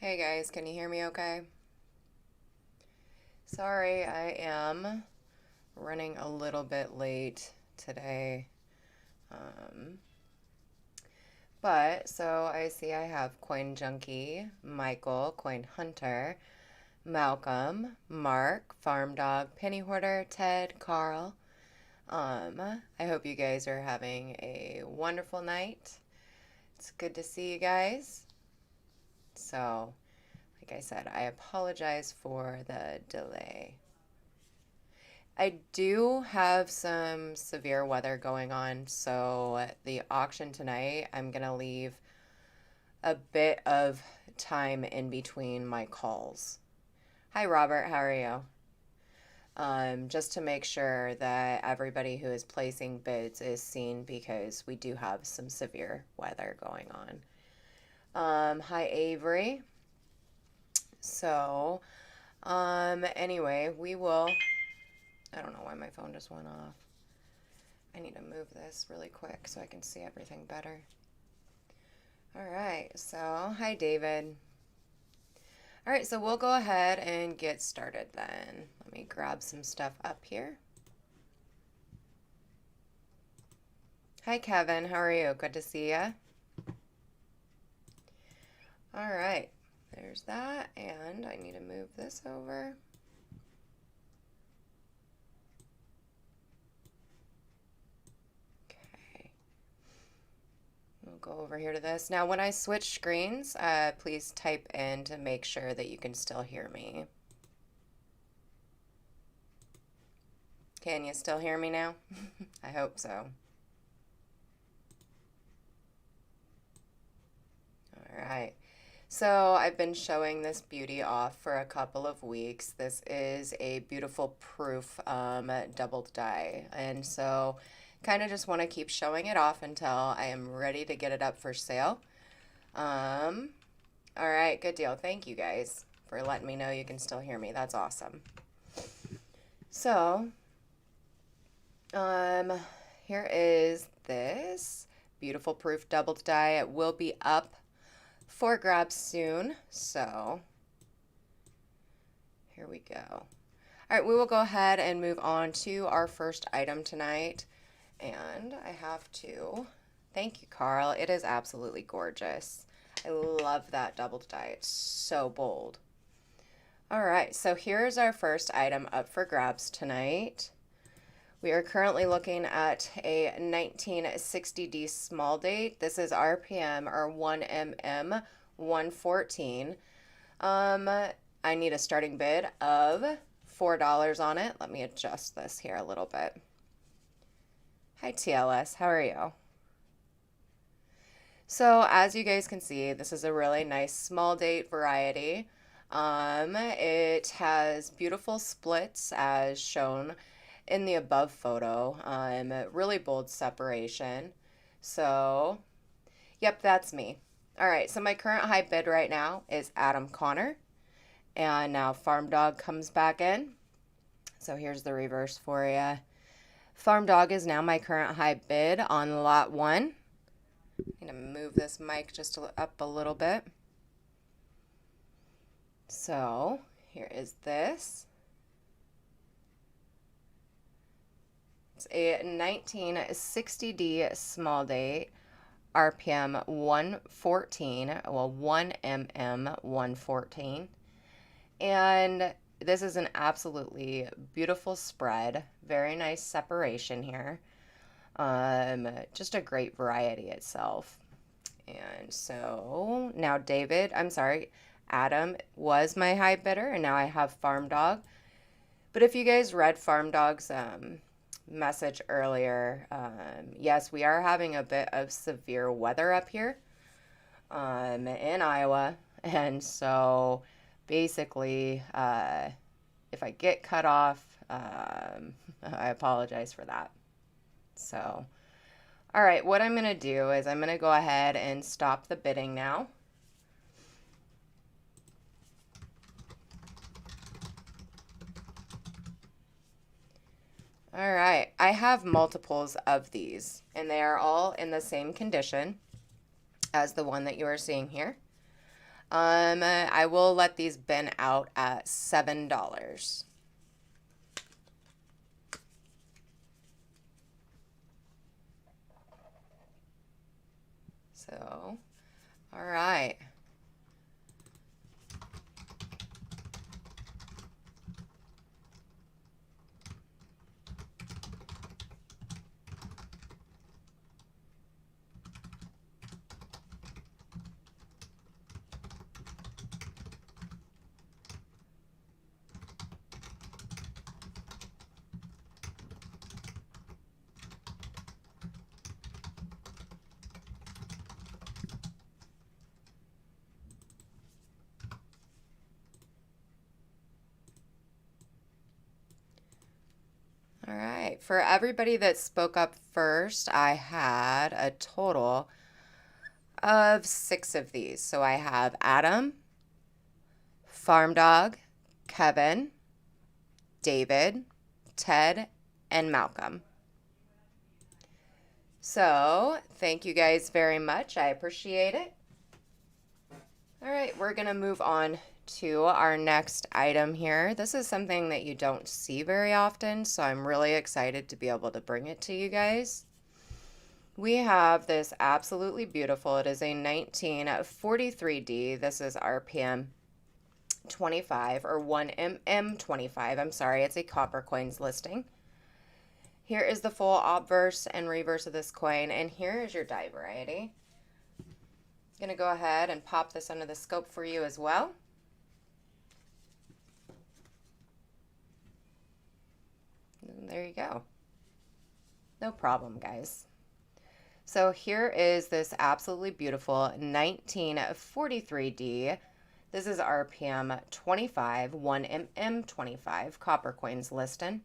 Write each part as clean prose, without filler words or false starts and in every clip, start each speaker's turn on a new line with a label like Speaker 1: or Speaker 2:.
Speaker 1: Hey guys, can you hear me okay? Sorry, I am running a little bit late today. Um, so I see I have Coin Junkie, Michael, Coin Hunter, Malcolm, Mark, Farm Dog, Penny Hoarder, Ted, Carl. I hope you guys are having a wonderful night. It's good to see you guys. So, like I said, I apologize for the delay. I do have some severe weather going on, so the auction tonight, I'm going to leave a bit of time in between my calls. Hi, Robert. How are you? Just to make sure that everybody who is placing bids is seen because we do have some severe weather going on. Hi, Avery. So, anyway, we will. I don't know why my phone just went off. I need to move this really quick so I can see everything better. All right, so hi, David. All right, so we'll go ahead and get started then. Let me grab some stuff up here. Hi, Kevin. How are you? Good to see you. All right, there's that, and I need to move this over. We'll go over here to this. Now, when I switch screens, please type in to make sure that you can still hear me. Can you still hear me now? I hope so. All right. So I've been showing this beauty off for a couple of weeks. This is a beautiful proof doubled die. And so kind of just want to keep showing it off until I am ready to get it up for sale. All right, good deal. Thank you guys for letting me know you can still hear me. That's awesome. So, here is this beautiful proof doubled die. It will be up for grabs soon. So, here we go. All right, we will go ahead and move on to our first item tonight. And I have to thank you, Carl. It is absolutely gorgeous. I love that doubled die. It's so bold. All right, so here's our first item up for grabs tonight. We are currently looking at a 1960D small date. This is RPM or 1mm 114. I need a starting bid of $4 on it. Let me adjust this here a little bit. Hi TLS, how are you? So as you guys can see, this is a really nice small date variety. It has beautiful splits as shown in the above photo. Really bold separation. So, yep, that's me. All right, so my current high bid right now is Adam Connor. And now Farm Dog comes back in. So here's the reverse for you. Farm Dog is now my current high bid on lot 1. I'm going to move this mic just up a little bit. So here is this. It's a 1960D small date, RPM 114, well 1mm 114. And this is an absolutely beautiful spread, very nice separation here. Just a great variety itself. And so now Adam was my high bidder, and now I have Farm Dog. But if you guys read Farm Dog's message earlier, yes, we are having a bit of severe weather up here in Iowa. And so basically, if I get cut off, I apologize for that. So, all right, what I'm going to do is I'm going to go ahead and stop the bidding now. All right, I have multiples of these, and they are all in the same condition as the one that you are seeing here. I will let these bin out at $7. So, all right. All right. For everybody that spoke up first, I had a total of 6 of these. So I have Adam, Farm Dog, Kevin, David, Ted, and Malcolm. So thank you guys very much. I appreciate it. All right, we're going to move on to our next item here. This is something that you don't see very often, so I'm really excited to be able to bring it to you guys. We have this absolutely beautiful, it is a 1943D. This is RPM 25 or 1mm 25. I'm sorry, it's a Coppercoins listing. Here is the full obverse and reverse of this coin, and here is your die variety. I'm going to go ahead and pop this under the scope for you as well. And there you go. No problem, guys. So here is this absolutely beautiful 1943D. This is RPM 25, 1mm 25, Coppercoins listing.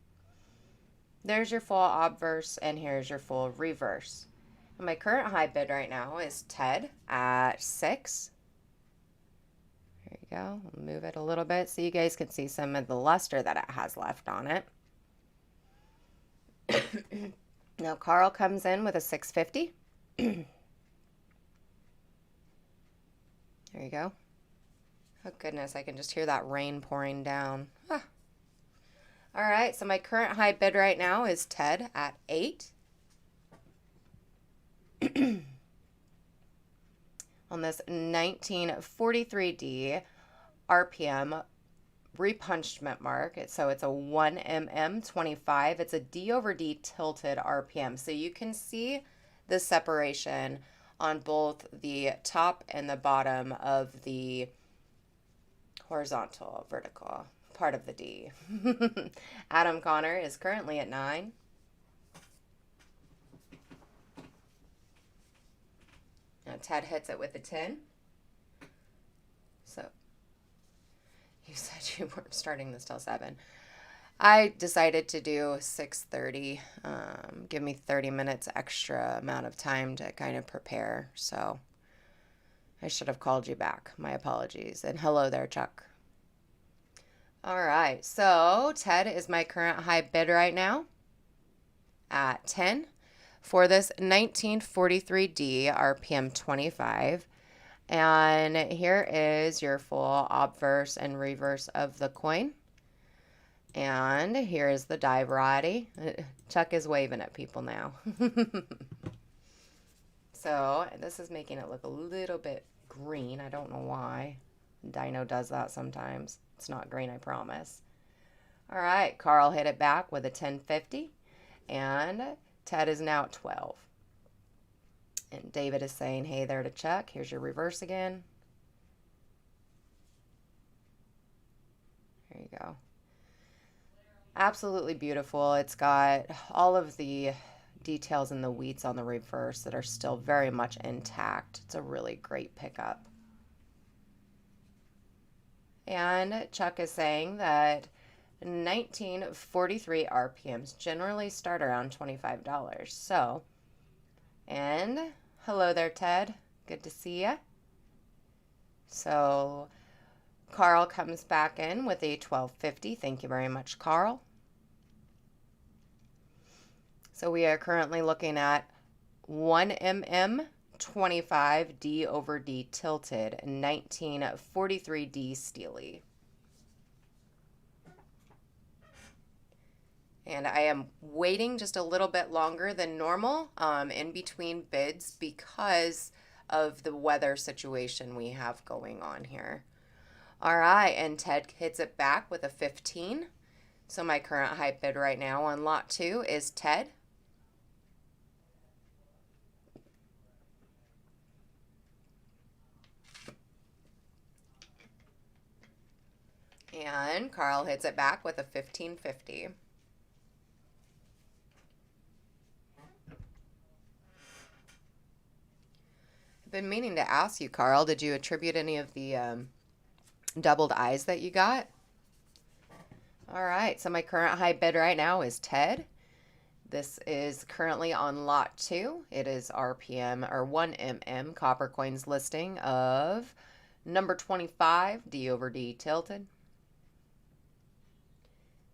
Speaker 1: There's your full obverse, and here's your full reverse. And my current high bid right now is Ted at 6. There you go. I'll move it a little bit so you guys can see some of the luster that it has left on it. Now Carl comes in with a 650. There you go. Oh goodness, I can just hear that rain pouring down. Ah. All right, so my current high bid right now is Ted at 8. On this 1943D RPM repunchment mark. So it's a 1mm 25. It's a D over D tilted RPM. So you can see the separation on both the top and the bottom of the horizontal, vertical part of the D. Adam Connor is currently at 9. Now Ted hits it with a 10. So you said you weren't starting this till 7. I decided to do 6:30. Give me 30 minutes extra amount of time to kind of prepare. So I should have called you back. My apologies. And hello there, Chuck. All right. So Ted is my current high bid right now at 10 for this 1943D RPM 25. And here is your full obverse and reverse of the coin. And here is the die variety. Chuck is waving at people now. So this is making it look a little bit green. I don't know why. Dino does that sometimes. It's not green, I promise. All right, Carl hit it back with a 1050. And Ted is now at 12. And David is saying, hey there to Chuck. Here's your reverse again. There you go. Absolutely beautiful. It's got all of the details in the wheats on the reverse that are still very much intact. It's a really great pickup. And Chuck is saying that 1943 RPMs generally start around $25. So, and hello there, Ted. Good to see ya. So, Carl comes back in with a 1250. Thank you very much, Carl. So we are currently looking at 1mm 125 D over D tilted, 1943 D steely. And I am waiting just a little bit longer than normal in between bids because of the weather situation we have going on here. All right, and Ted hits it back with a 15. So my current high bid right now on lot 2 is Ted. And Carl hits it back with a 15.50. I've been meaning to ask you, Carl, did you attribute any of the doubled eyes that you got? All right, so my current high bid right now is Ted. This is currently on lot 2. It is RPM or 1mm Coppercoins listing of number 25, D over D tilted.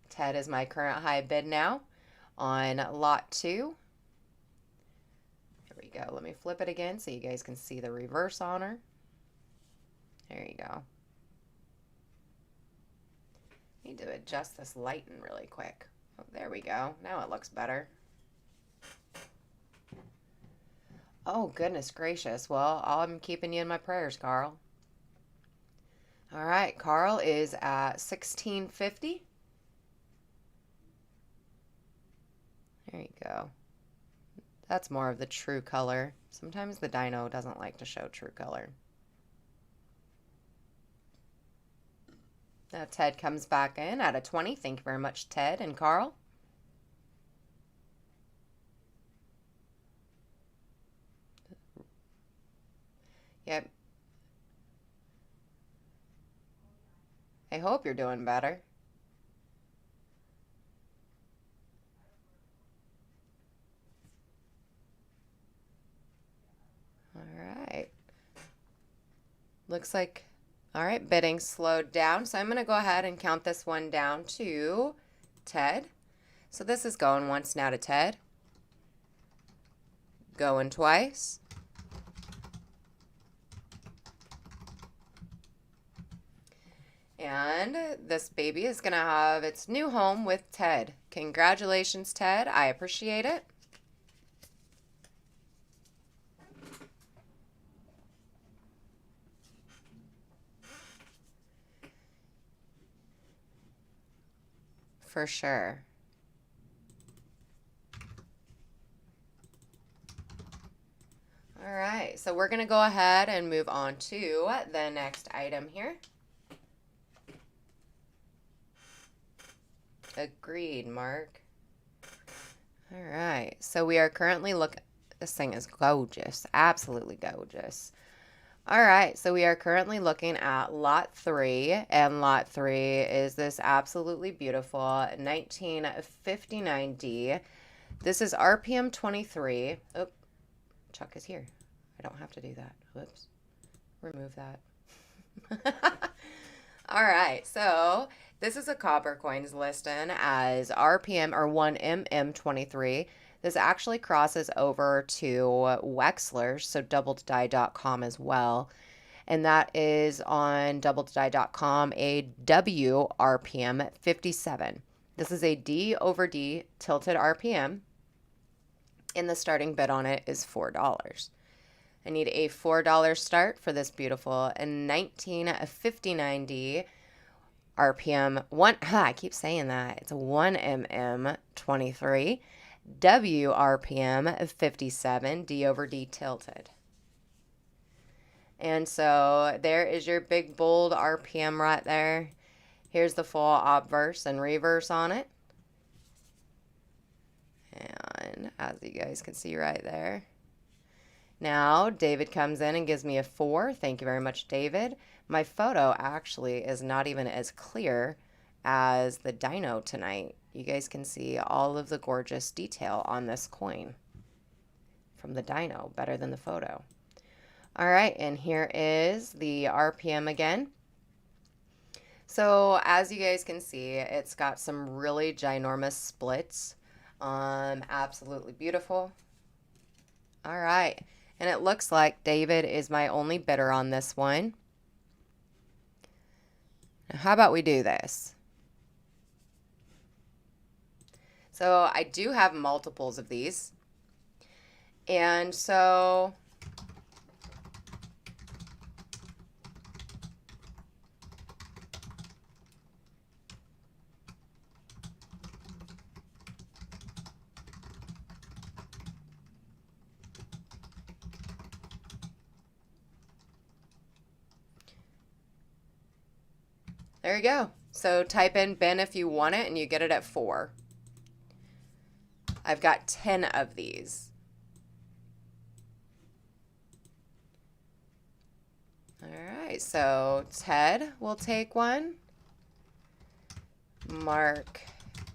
Speaker 1: Ted is my current high bid now on lot 2. Here we go. Let me flip it again so you guys can see the reverse on her. There you go. Need to adjust this lighting really quick. Oh, there we go. Now it looks better. Oh, goodness gracious. Well, I'm keeping you in my prayers, Carl. All right, Carl is at 16.50. There you go. That's more of the true color. Sometimes the dyno doesn't like to show true color. Now Ted comes back in at a 20. Thank you very much, Ted and Carl. Yep. I hope you're doing better. All right. Looks like, all right, bidding slowed down. So I'm going to go ahead and count this one down to Ted. So this is going once now to Ted. Going twice. And this baby is going to have its new home with Ted. Congratulations, Ted. I appreciate it. For sure. All right, so we're going to go ahead and move on to the next item here. Agreed, Mark. All right, so we are currently looking, this thing is gorgeous, absolutely gorgeous. All right, so we are currently looking at lot 3, and lot 3 is this absolutely beautiful 1959D. This is RPM 23. Oh, Chuck is here. I don't have to do that. Whoops. Remove that. All right, so this is a Coppercoins listing as RPM or 1mm23. This actually crosses over to Wexler's, so doubledie.com as well. And that is on doubledie.com, a W RPM 57. This is a D over D tilted RPM. And the starting bid on it is $4. I need a $4 start for this beautiful 1959D RPM I keep saying that. It's a 1mm 23. W RPM 57, D over D tilted. And so there is your big bold RPM right there. Here's the full obverse and reverse on it. And as you guys can see right there. Now, David comes in and gives me a 4. Thank you very much, David. My photo actually is not even as clear as the dyno tonight. You guys can see all of the gorgeous detail on this coin from the dyno, better than the photo. All right, and here is the RPM again. So as you guys can see, it's got some really ginormous splits. Absolutely beautiful. All right. And it looks like David is my only bidder on this one. Now, how about we do this? So I do have multiples of these. And so there you go. So type in Ben if you want it and you get it at 4. I've got 10 of these. All right, so Ted will take one. Mark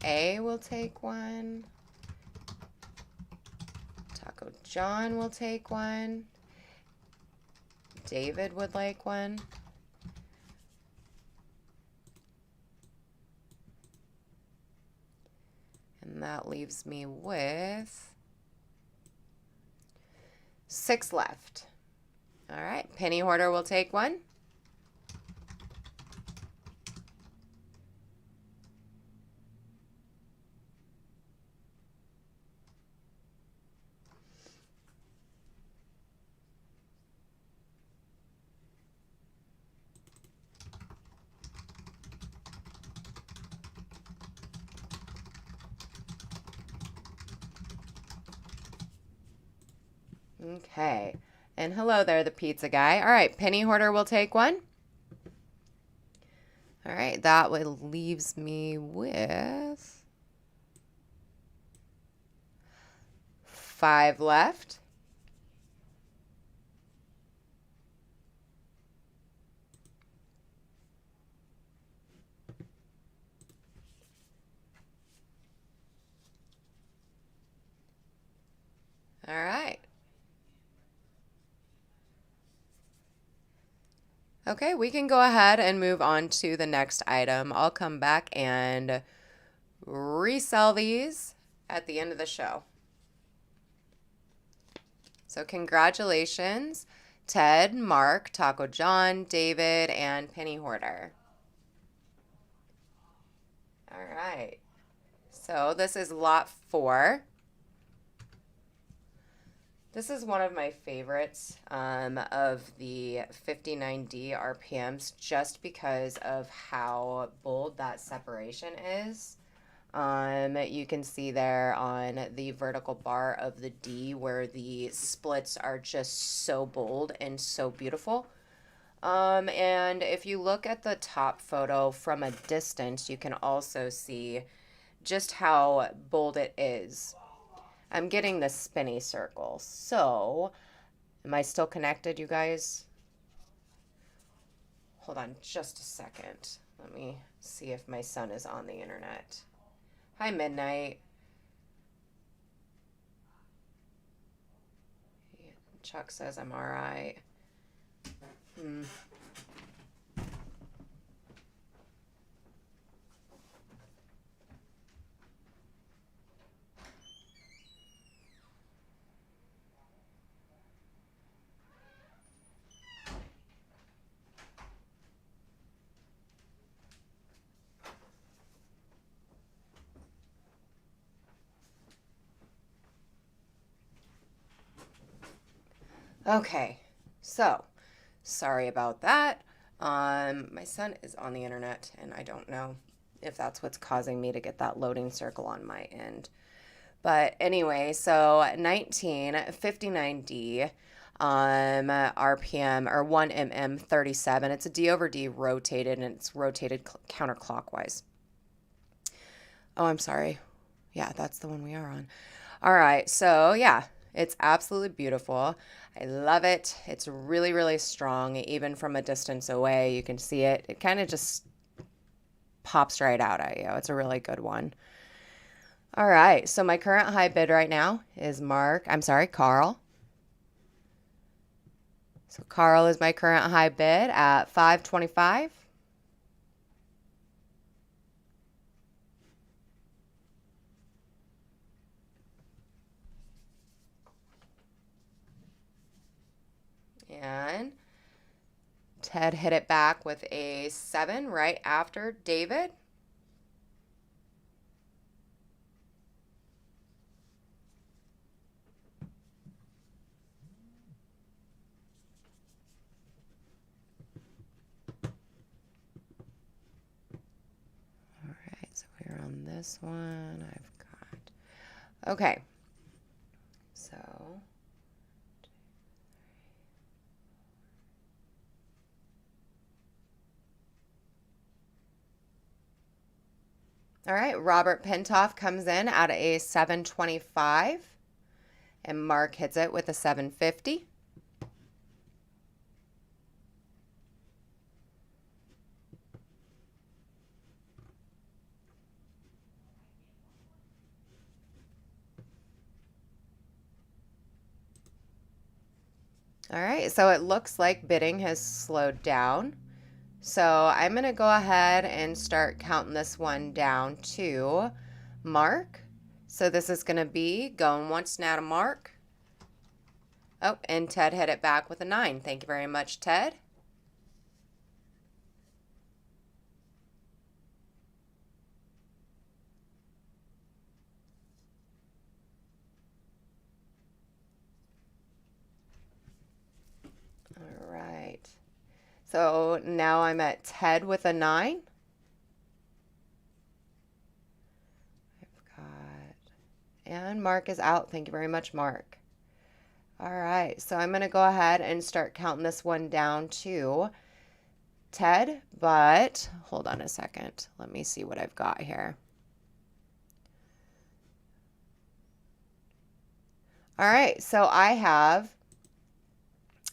Speaker 1: A will take one. Taco John will take one. David would like one. And that leaves me with 6 left. All right, Penny Hoarder will take one. Okay. And hello there, the pizza guy. All right, Penny Hoarder will take one. All right, that leaves me with 5 left. All right. Okay, we can go ahead and move on to the next item. I'll come back and resell these at the end of the show. So congratulations, Ted, Mark, Taco John, David, and Penny Hoarder. All right. So this is lot 4. This is one of my favorites of the 59D RPMs just because of how bold that separation is. You can see there on the vertical bar of the D where the splits are just so bold and so beautiful. And if you look at the top photo from a distance, you can also see just how bold it is. I'm getting the spinny circle. So, am I still connected, you guys? Hold on just a second. Let me see if my son is on the internet. Hi, Midnight. Chuck says I'm all right. Okay, so sorry about that. My son is on the internet, and I don't know if that's what's causing me to get that loading circle on my end. But anyway, so 1959D RPM or 1mm 37. It's a D over D rotated, and it's rotated counterclockwise. Oh, I'm sorry. Yeah, that's the one we are on. All right, so yeah, it's absolutely beautiful. I love it. It's really, really strong. Even from a distance away, you can see it. It kind of just pops right out at you. It's a really good one. All right, so my current high bid right now is Carl. So Carl is my current high bid at $525. Ted hit it back with a 7 right after David. All right, so we're on this one. I've got, okay, so all right, Robert Pintoff comes in at a 725, and Mark hits it with a 750. All right, so it looks like bidding has slowed down. So I'm going to go ahead and start counting this one down to Mark. So this is going to be going once now to Mark. Oh, and Ted hit it back with a 9. Thank you very much, Ted. All right. So now I'm at Ted with a 9. I've got, and Mark is out. Thank you very much, Mark. All right, so I'm going to go ahead and start counting this one down to Ted, but hold on a second. Let me see what I've got here. All right, so I have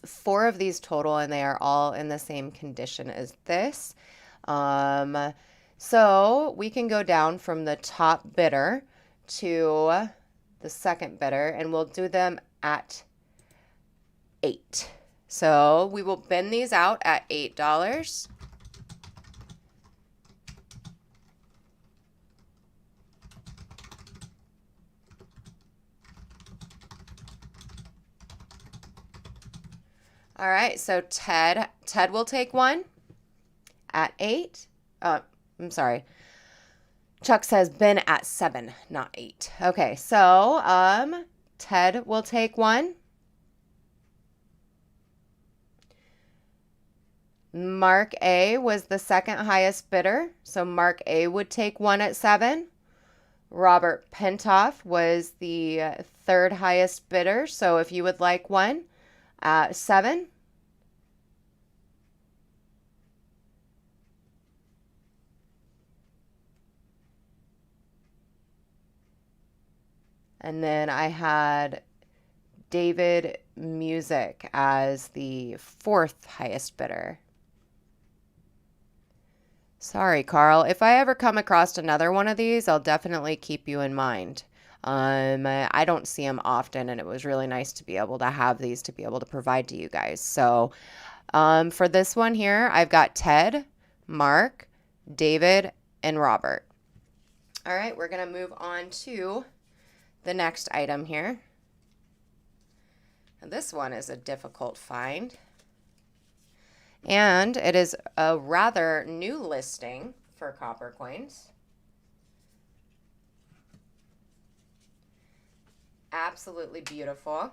Speaker 1: 4 of these total, and they are all in the same condition as this. So we can go down from the top bidder to the second bidder, and we'll do them at 8. So we will bin these out at $8. All right, so Ted will take one at 8. I'm sorry. Chuck says bin at 7, not 8. Okay, so Ted will take one. Mark A was the second highest bidder, so Mark A would take one at 7. Robert Pintoff was the third highest bidder, so if you would like one at 7. And then I had David Music as the fourth highest bidder. Sorry, Carl. If I ever come across another one of these, I'll definitely keep you in mind. I don't see them often, and it was really nice to be able to have these to be able to provide to you guys. So for this one here, I've got Ted, Mark, David, and Robert. All right, we're going to move on to the next item here. And this one is a difficult find. And it is a rather new listing for Coppercoins. Absolutely beautiful.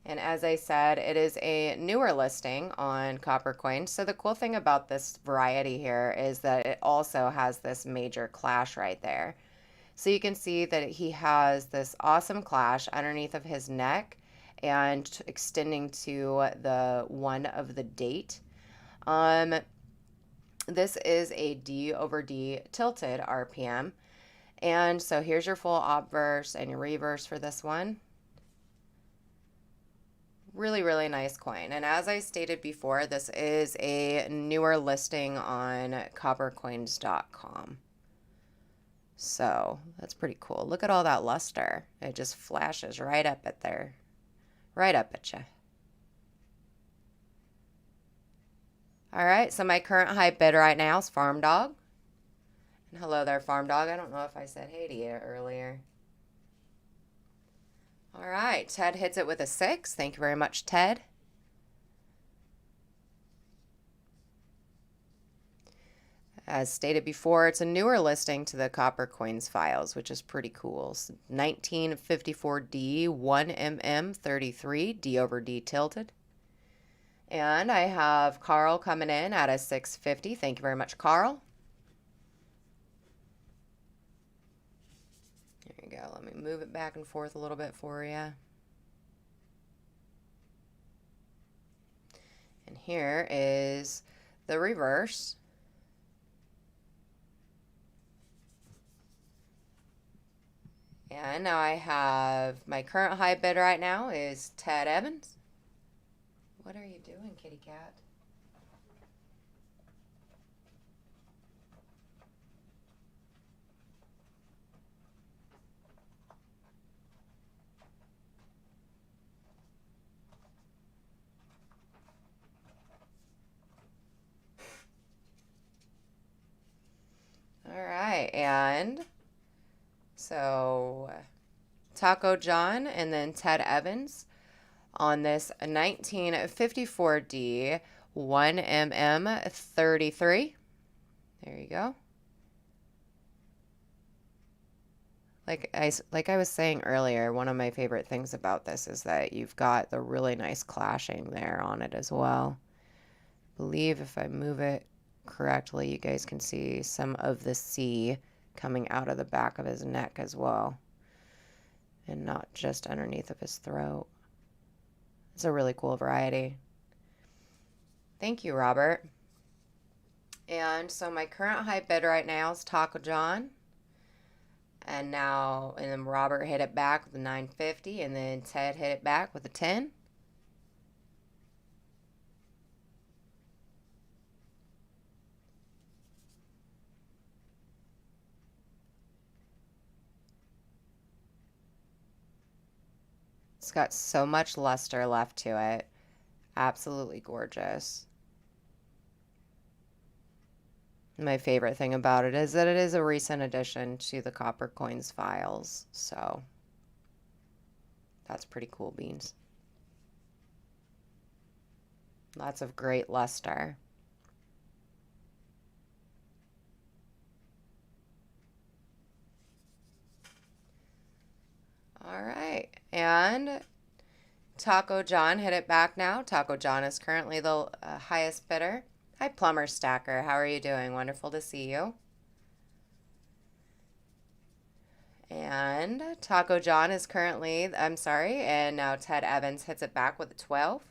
Speaker 1: And as I said, it is a newer listing on Coppercoins. So the cool thing about this variety here is that it also has this major clash right there. So you can see that he has this awesome clash underneath of his neck and extending to the one of the date. This is a D over D tilted RPM. And so here's your full obverse and your reverse for this one. Really, really nice coin. And as I stated before, this is a newer listing on coppercoins.com. So that's pretty cool. Look at all that luster. It just flashes right up at there. Right up at you. All right, so my current high bid right now is Farm Dog. And hello there, Farm Dog. I don't know if I said hey to you earlier. All right, Ted hits it with a 6. Thank you very much, Ted. As stated before, it's a newer listing to the Coppercoins files, which is pretty cool. 1954D, 1mm, 33, D over D tilted. And I have Carl coming in at a 650. Thank you very much, Carl. There you go. Let me move it back and forth a little bit for you. And here is the reverse. And now I have my current high bid right now is Ted Evans. What are you doing, kitty cat? All right, and so Taco John and then Ted Evans on this 1954D 1mm 33. There you go. Like I was saying earlier, one of my favorite things about this is that you've got the really nice clashing there on it as well. I believe if I move it correctly, you guys can see some of the C coming out of the back of his neck as well, and not just underneath of his throat. It's a really cool variety. Thank you, Robert. And so my current high bid right now is Taco John. And then Robert hit it back with a 950, and then Ted hit it back with a 10. It's got so much luster left to it. Absolutely gorgeous. My favorite thing about it is that it is a recent addition to the Coppercoins files, so that's pretty cool beans. Lots of great luster. All right, and Taco John hit it back now. Taco John is currently the highest bidder. Hi, Plumber Stacker. How are you doing? Wonderful to see you. And Taco John is currently, and now Ted Evans hits it back with a 12.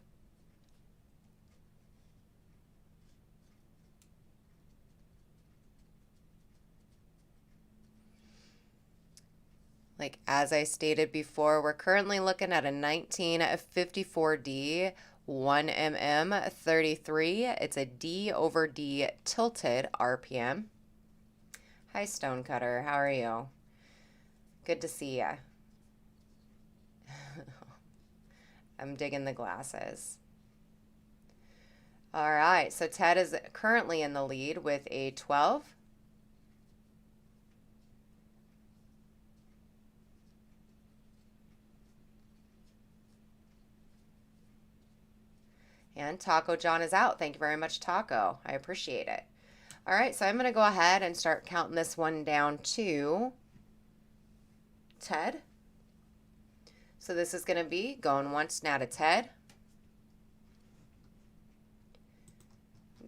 Speaker 1: Like as I stated before, we're currently looking at a 1954D 1mm 33. It's a D over D tilted RPM. Hi, Stonecutter. How are you? Good to see ya. I'm digging the glasses. All right, so Ted is currently in the lead with a 12. And Taco John is out. Thank you very much, Taco. I appreciate it. All right, so I'm going to go ahead and start counting this one down to Ted. So this is going to be going once now to Ted.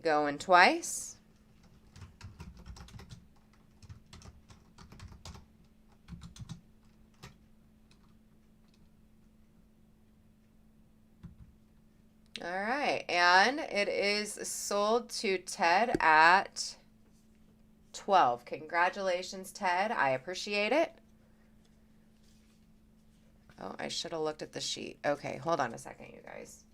Speaker 1: Going twice. All right, and it is sold to Ted at 12. Congratulations, Ted. I appreciate it. Oh, I should have looked at the sheet. Okay, hold on a second, you guys.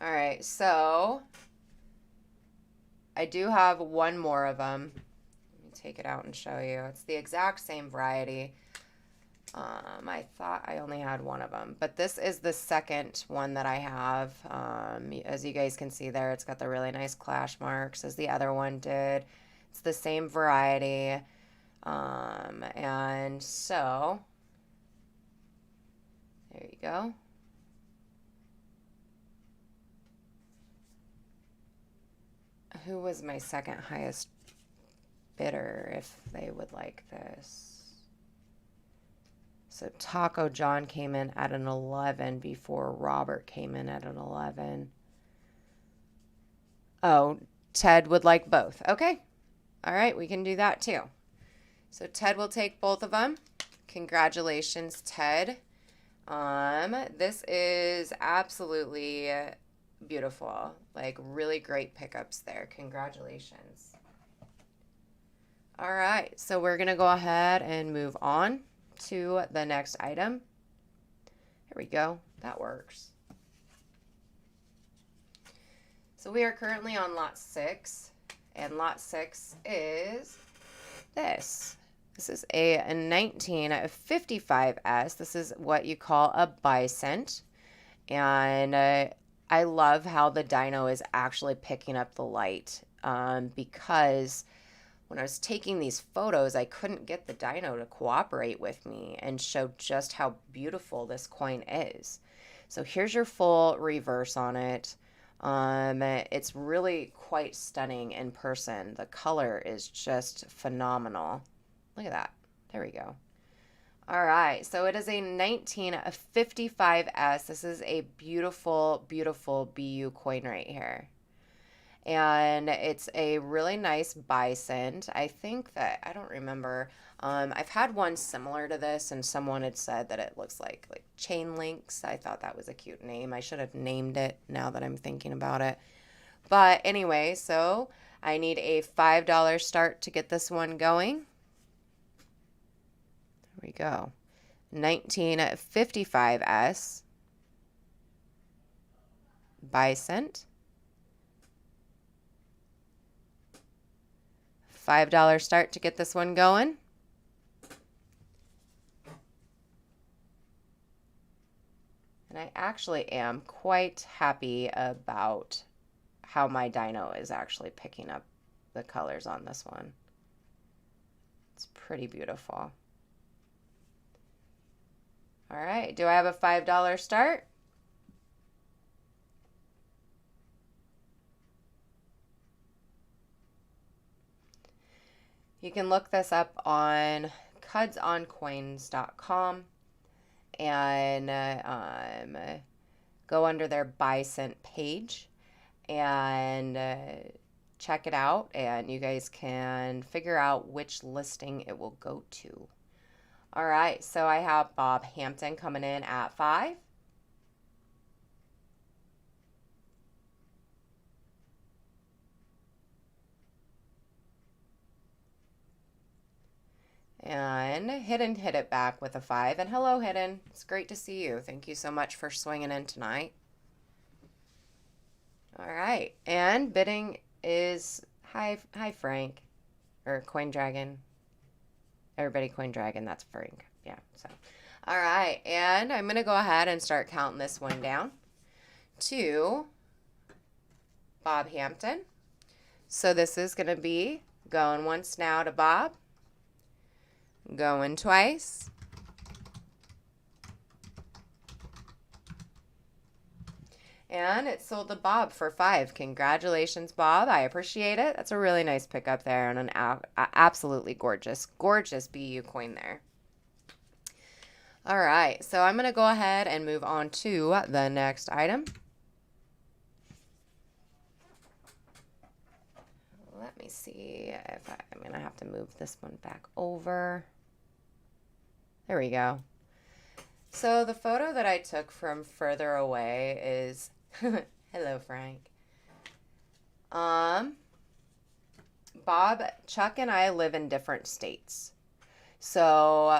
Speaker 1: All right, so I do have one more of them. Let me take it out and show you. It's the exact same variety. I thought I only had one of them, but this is the second one that I have. As you guys can see there, it's got the really nice clash marks as the other one did. It's the same variety. And so there you go. who was my second highest bidder if they would like this? So Taco John came in at an 11 before Robert came in at an 11. Oh, Ted would like both. Okay. All right, we can do that too. So Ted will take both of them. Congratulations, Ted. This is absolutely beautiful. Like, really great pickups there. Congratulations. All right, so we're going to go ahead and move on to the next item. Here we go. That works. So we are currently on lot 6, and lot 6 is this. This is a 1955S. This is what you call a bicent. And I love how the dyno is actually picking up the light because when I was taking these photos, I couldn't get the dyno to cooperate with me and show just how beautiful this coin is. So here's your full reverse on it. It's really quite stunning in person. The color is just phenomenal. Look at that. There we go. All right. So it is a 1955S. This is a beautiful, beautiful BU coin right here. And it's a really nice bicent. I think that, I don't remember. I've had one similar to this, and someone had said that it looks like chain links. I thought that was a cute name. I should have named it now that I'm thinking about it. But anyway, so I need a $5 start to get this one going. There we go. 1955S. Bicent. $5 start to get this one going. And I actually am quite happy about how my dyno is actually picking up the colors on this one. It's pretty beautiful. All right, do I have a $5 start? You can look this up on cudsoncoins.com and go under their bicent page and check it out, and you guys can figure out which listing it will go to. All right, so I have Bob Hampton coming in at 5. And Hidden hit it back with a 5. And hello, Hidden. It's great to see you. Thank you so much for swinging in tonight. All right, and bidding is hi Frank, or Coin Dragon. Everybody Coin Dragon, that's Frank. Yeah, so. All right, and I'm going to go ahead and start counting this one down to Bob Hampton. So this is going to be going once now to Bob, going twice, and it sold to Bob for 5. Congratulations, Bob. I appreciate it. That's a really nice pickup there, and an absolutely gorgeous, gorgeous BU coin there. All right, so I'm going to go ahead and move on to the next item. Let me see if I'm going to have to move this one back over. There we go. So the photo that I took from further away is hello, Frank. Bob, Chuck, and I live in different states. So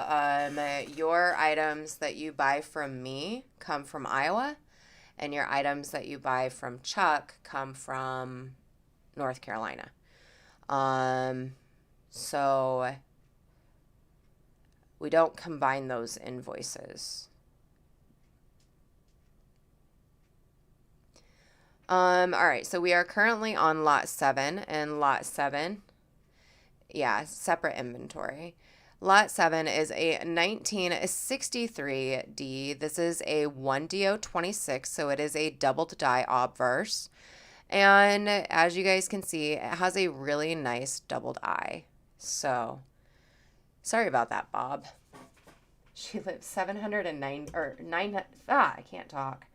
Speaker 1: your items that you buy from me come from Iowa, and your items that you buy from Chuck come from North Carolina. So we don't combine those invoices. All right, so we are currently on lot 7, and lot 7, yeah, separate inventory. Lot 7 is a 1963D. This is a 1DO26, so it is a double die obverse. And as you guys can see, it has a really nice doubled eye. So, sorry about that, Bob. She lives 709 or 9 I can't talk.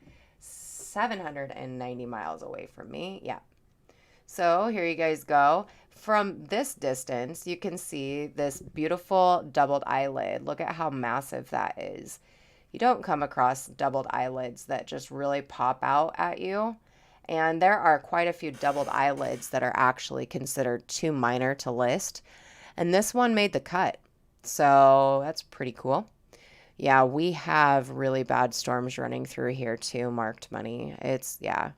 Speaker 1: 790 miles away from me. Yeah. So, here you guys go. From this distance, you can see this beautiful doubled eyelid. Look at how massive that is. You don't come across doubled eyelids that just really pop out at you. And there are quite a few doubled eyelids that are actually considered too minor to list. And this one made the cut. So that's pretty cool. Yeah, we have really bad storms running through here too, marked money. Yeah.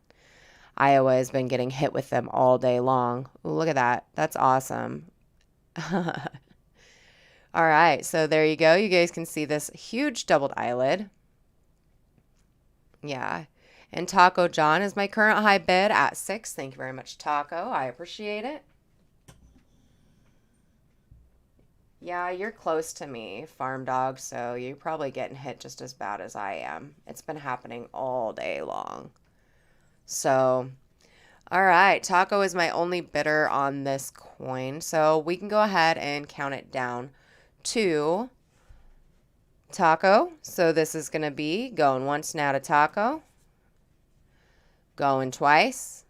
Speaker 1: Iowa has been getting hit with them all day long. Ooh, look at that. That's awesome. All right, so there you go. You guys can see this huge doubled eyelid. Yeah. And Taco John is my current high bid at 6. Thank you very much, Taco. I appreciate it. Yeah, you're close to me, farm dog, so you're probably getting hit just as bad as I am. It's been happening all day long. So, all right, Taco is my only bidder on this coin. So we can go ahead and count it down to Taco. So this is going to be going once now to Taco. Going twice.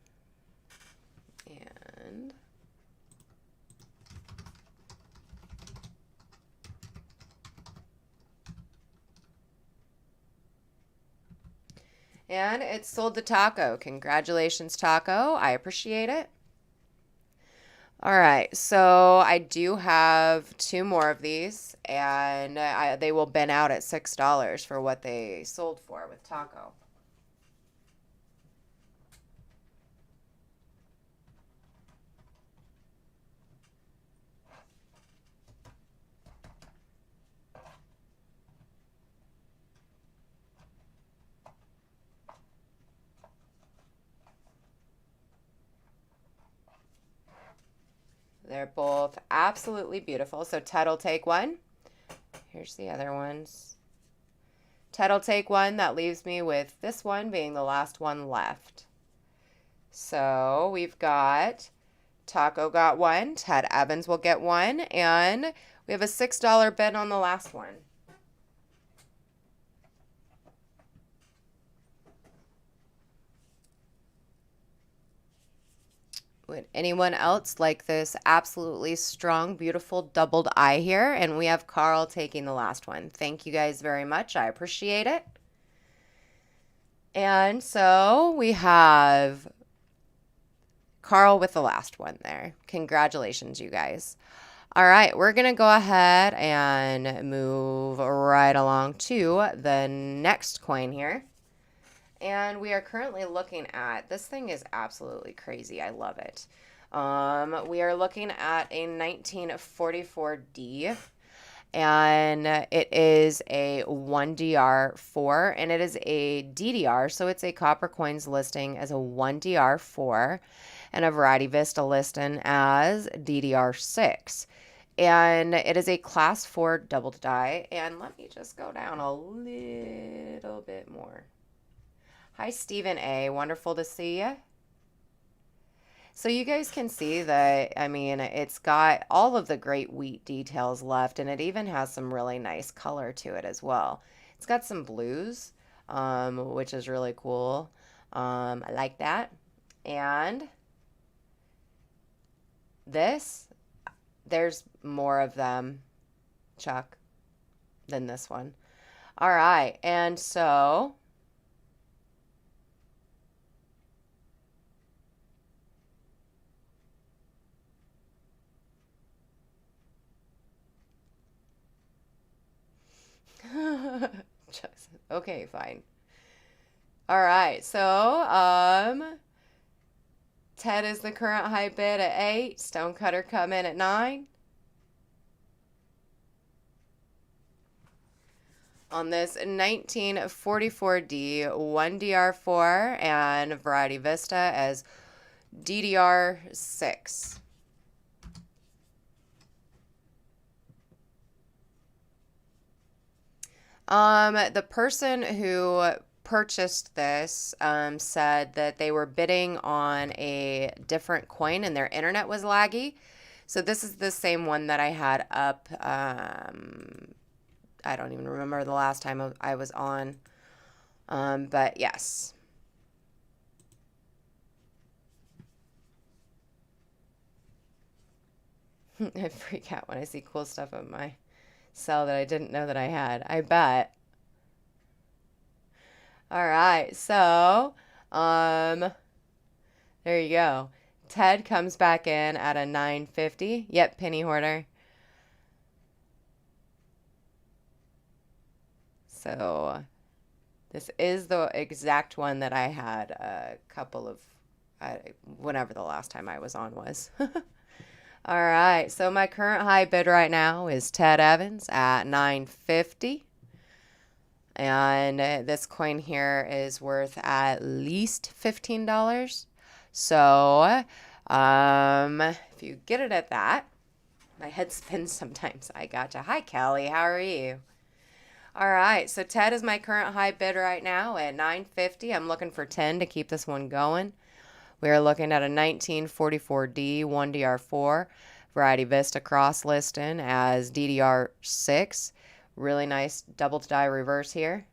Speaker 1: And it's sold to Taco. Congratulations, Taco. I appreciate it. All right, so I do have 2 more of these, and they will bin out at $6 for what they sold for with Taco. They're both absolutely beautiful. So Ted'll take one. Here's the other ones. Ted'll take one. That leaves me with this one being the last one left. So we've got Taco got one. Ted Evans will get one. And we have a $6 bid on the last one. Would anyone else like this absolutely strong, beautiful doubled eye here? And we have Carl taking the last one. Thank you guys very much. I appreciate it. And so we have Carl with the last one there. Congratulations, you guys. All right, we're going to go ahead and move right along to the next coin here. And we are currently looking at, this thing is absolutely crazy. I love it. We are looking at a 1944D, and it is a 1DR4, and it is a DDR, so it's a Coppercoins listing as a 1DR4, and a Variety Vista listing as DDR6. And it is a class 4 double die, and let me just go down a little bit more. Hi, Stephen A. Wonderful to see you. So you guys can see that, I mean, it's got all of the great wheat details left, and it even has some really nice color to it as well. It's got some blues, which is really cool. I like that. And this, there's more of them, Chuck, than this one. All right, and so... Okay, fine. All right, so Ted is the current high bid at 8. Stonecutter come in at 9. On this 1944D 1DR4 and Variety Vista as DDR6. The person who purchased this said that they were bidding on a different coin and their internet was laggy. So this is the same one that I had up. I don't even remember the last time I was on. But yes. I freak out when I see cool stuff on my cell that I didn't know that I had. I bet. All right, so there you go. Ted comes back in at a 950. Yep, penny hoarder. So this is the exact one that I had a couple of, whenever the last time I was on was. All right, so my current high bid right now is Ted Evans at 950. And this coin here is worth at least $15. So, if you get it at that, my head spins sometimes. I gotcha. Hi, Kelly. How are you? All right. So Ted is my current high bid right now at 950. I'm looking for 10 to keep this one going. We are looking at a 1944D 1DR4 Variety Vista cross listing as DDR6. Really nice double die reverse here.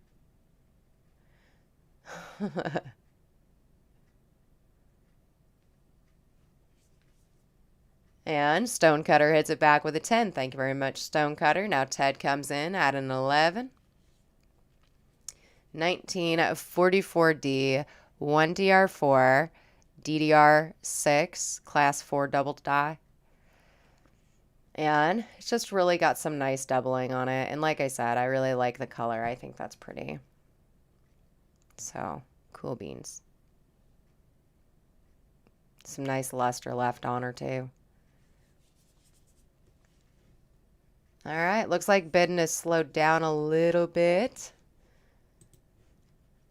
Speaker 1: And Stonecutter hits it back with a 10. Thank you very much, Stonecutter. Now Ted comes in at an 11. 1944D 1DR4 DDR6 class 4 double die. And it's just really got some nice doubling on it. And like I said, I really like the color. I think that's pretty. So, cool beans. Some nice luster left on her too. All right, looks like bidding has slowed down a little bit.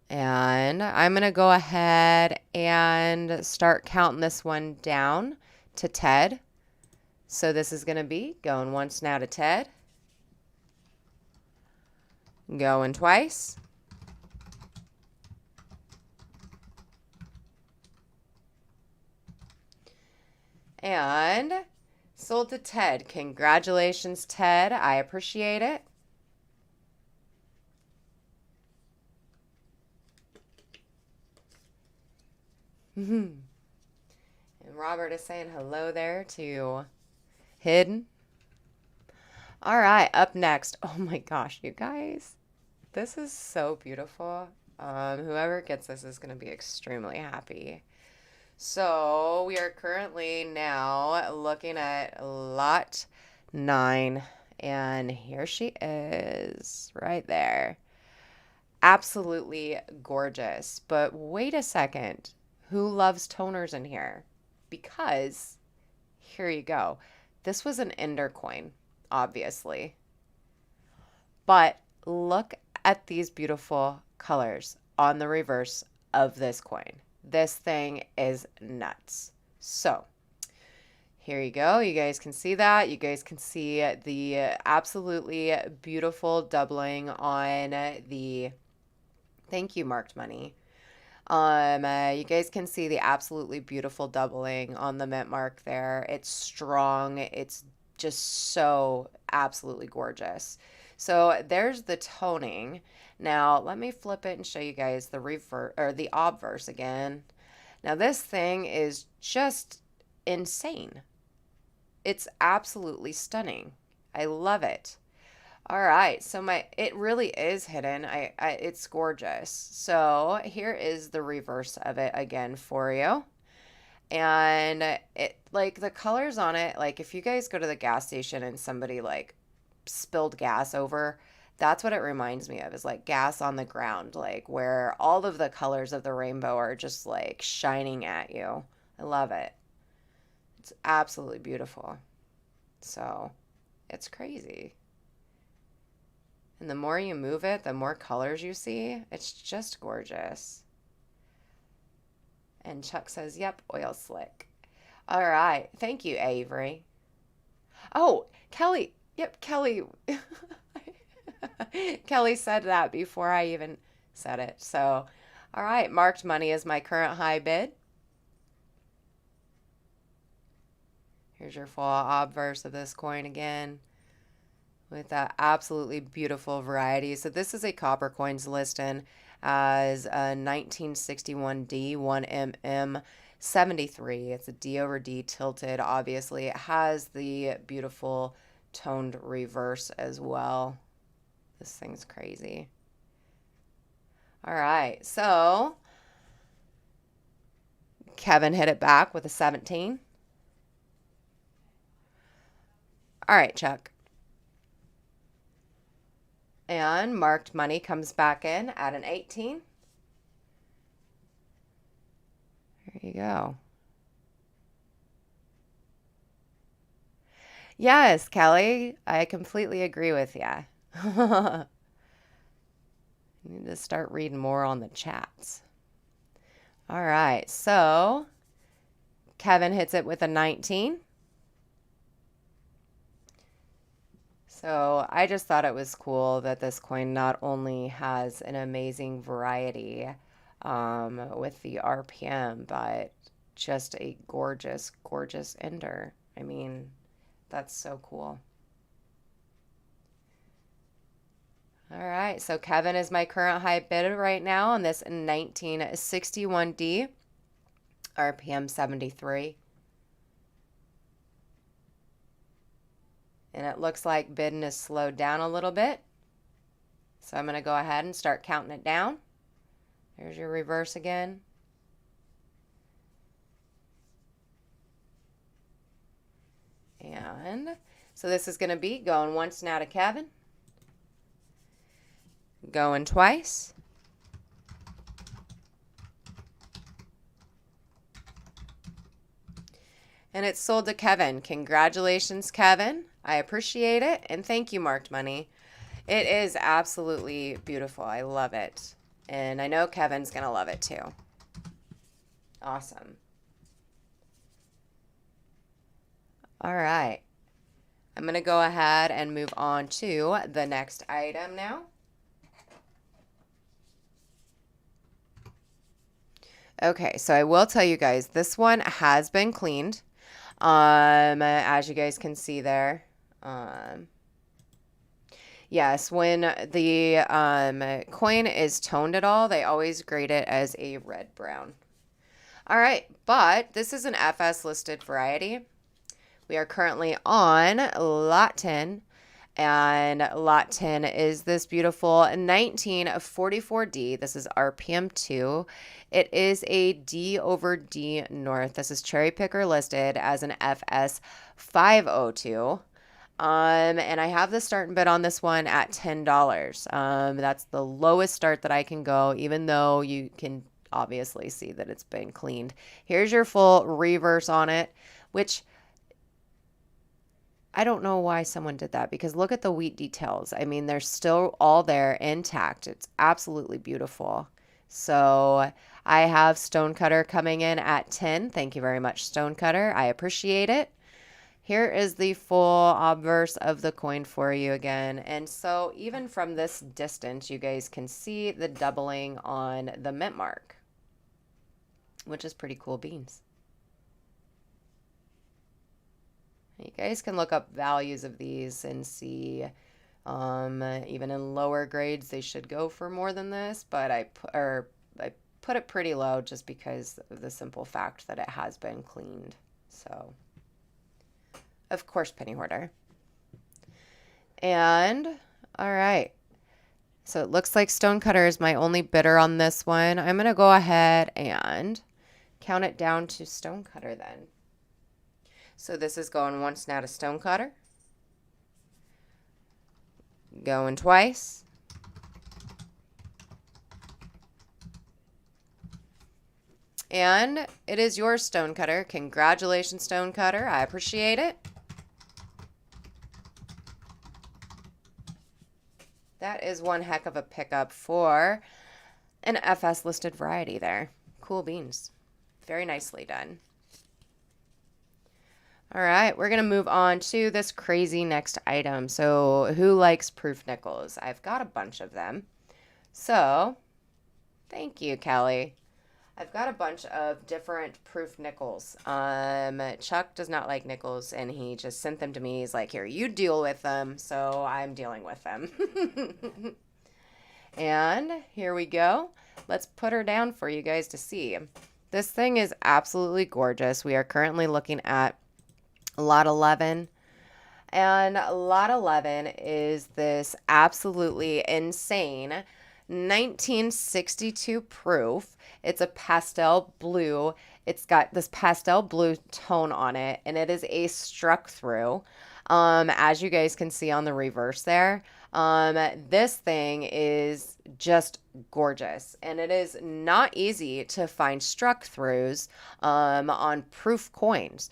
Speaker 1: And I'm going to go ahead and start counting this one down to Ted. So this is going to be going once now to Ted. Going twice. And sold to Ted. Congratulations, Ted. I appreciate it. And Robert is saying hello there to Hidden. All right, up next. Oh my gosh, you guys. This is so beautiful. Whoever gets this is going to be extremely happy. So we are currently now looking at lot 9. And here she is right there. Absolutely gorgeous. But wait a second. Who loves toners in here? Because here you go. This was an Ender coin, obviously. But look at these beautiful colors on the reverse of this coin. This thing is nuts. So here you go. You guys can see that. You guys can see the absolutely beautiful doubling on the, thank you, marked money. You guys can see the absolutely beautiful doubling on the mint mark there. It's strong. It's just so absolutely gorgeous. So there's the toning. Now let me flip it and show you guys the the obverse again. Now this thing is just insane. It's absolutely stunning. I love it. All right, so it really is hidden. It's gorgeous. So here is the reverse of it again for you. And it, like, the colors on it, like if you guys go to the gas station and somebody like spilled gas over, that's what it reminds me of, is like gas on the ground, like where all of the colors of the rainbow are just like shining at you. I love it. It's absolutely beautiful. So it's crazy. And the more you move it, the more colors you see. It's just gorgeous. And Chuck says, yep, oil slick. All right. Thank you, Avery. Oh, Kelly. Yep, Kelly. Kelly said that before I even said it. So, all right, marked money is my current high bid. Here's your full obverse of this coin again with that absolutely beautiful variety. So this is a Coppercoins listing as a 1961D 1mm 73. It's a D over D tilted. Obviously, it has the beautiful toned reverse as well. This thing's crazy. All right, so Kevin hit it back with a 17. All right, Chuck. And marked money comes back in at an 18. There you go. Yes, Kelly, I completely agree with you. I need to start reading more on the chats. All right, so Kevin hits it with a 19. So I just thought it was cool that this coin not only has an amazing variety with the RPM, but just a gorgeous, gorgeous ender. I mean, that's so cool. All right, so Kevin is my current high bidder right now on this 1961D, RPM 73. And it looks like bidding is slowed down a little bit. So I'm going to go ahead and start counting it down. There's your reverse again. And so this is going to be going once now to Kevin. Going twice. And it's sold to Kevin. Congratulations, Kevin. I appreciate it. And thank you, Marked Money. It is absolutely beautiful. I love it. And I know Kevin's going to love it too. Awesome. All right. I'm going to go ahead and move on to the next item now. Okay, so I will tell you guys, this one has been cleaned. As you guys can see there. Yes, when the coin is toned at all, they always grade it as a red brown. All right, but this is an FS listed variety. We are currently on lot 10, and lot 10 is this beautiful 1944D. This is RPM 2. It is a D over D North. This is cherry picker listed as an FS 502. And I have the starting bid on this one at $10. That's the lowest start that I can go, even though you can obviously see that it's been cleaned. Here's your full reverse on it, which I don't know why someone did that, because look at the wheat details. I mean, they're still all there intact. It's absolutely beautiful. So I have Stonecutter coming in at 10. Thank you very much, Stonecutter. I appreciate it. Here is the full obverse of the coin for you again. And so even from this distance, you guys can see the doubling on the mint mark, which is pretty cool beans. You guys can look up values of these and see, even in lower grades, they should go for more than this, but I put it pretty low just because of the simple fact that it has been cleaned. So, of course, penny hoarder. And, all right. So it looks like Stonecutter is my only bidder on this one. I'm going to go ahead and count it down to Stonecutter then. So this is going once now to Stonecutter. Going twice. And it is your Stonecutter. Congratulations, Stonecutter. I appreciate it. That is one heck of a pickup for an FS listed variety there. Cool beans. Very nicely done. All right, we're going to move on to this crazy next item. So who likes proof nickels? I've got a bunch of them. So Thank you, Kelly. I've got a bunch of different proof nickels. Chuck does not like nickels, and he just sent them to me. He's like, "Here, you deal with them." So I'm dealing with them. And here we go. Let's put her down for you guys to see. This thing is absolutely gorgeous. We are currently looking at lot 11. And lot 11 is this absolutely insane 1962 proof. It's a pastel blue. It's got this pastel blue tone on it, and it is a struck through. As you guys can see on the reverse there, this thing is just gorgeous, and it is not easy to find struck throughs on proof coins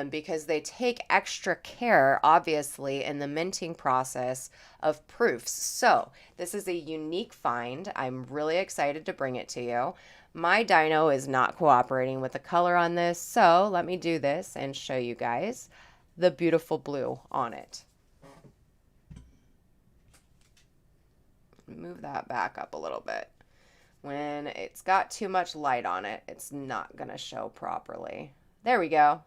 Speaker 1: because they take extra care, obviously, in the minting process of proofs. So this is a unique find. I'm really excited to bring it to you. My dyno is not cooperating with the color on this, so let me do this and show you guys the beautiful blue on it. Move that back up a little bit. When it's got too much light on it, it's not going to show properly. There we go.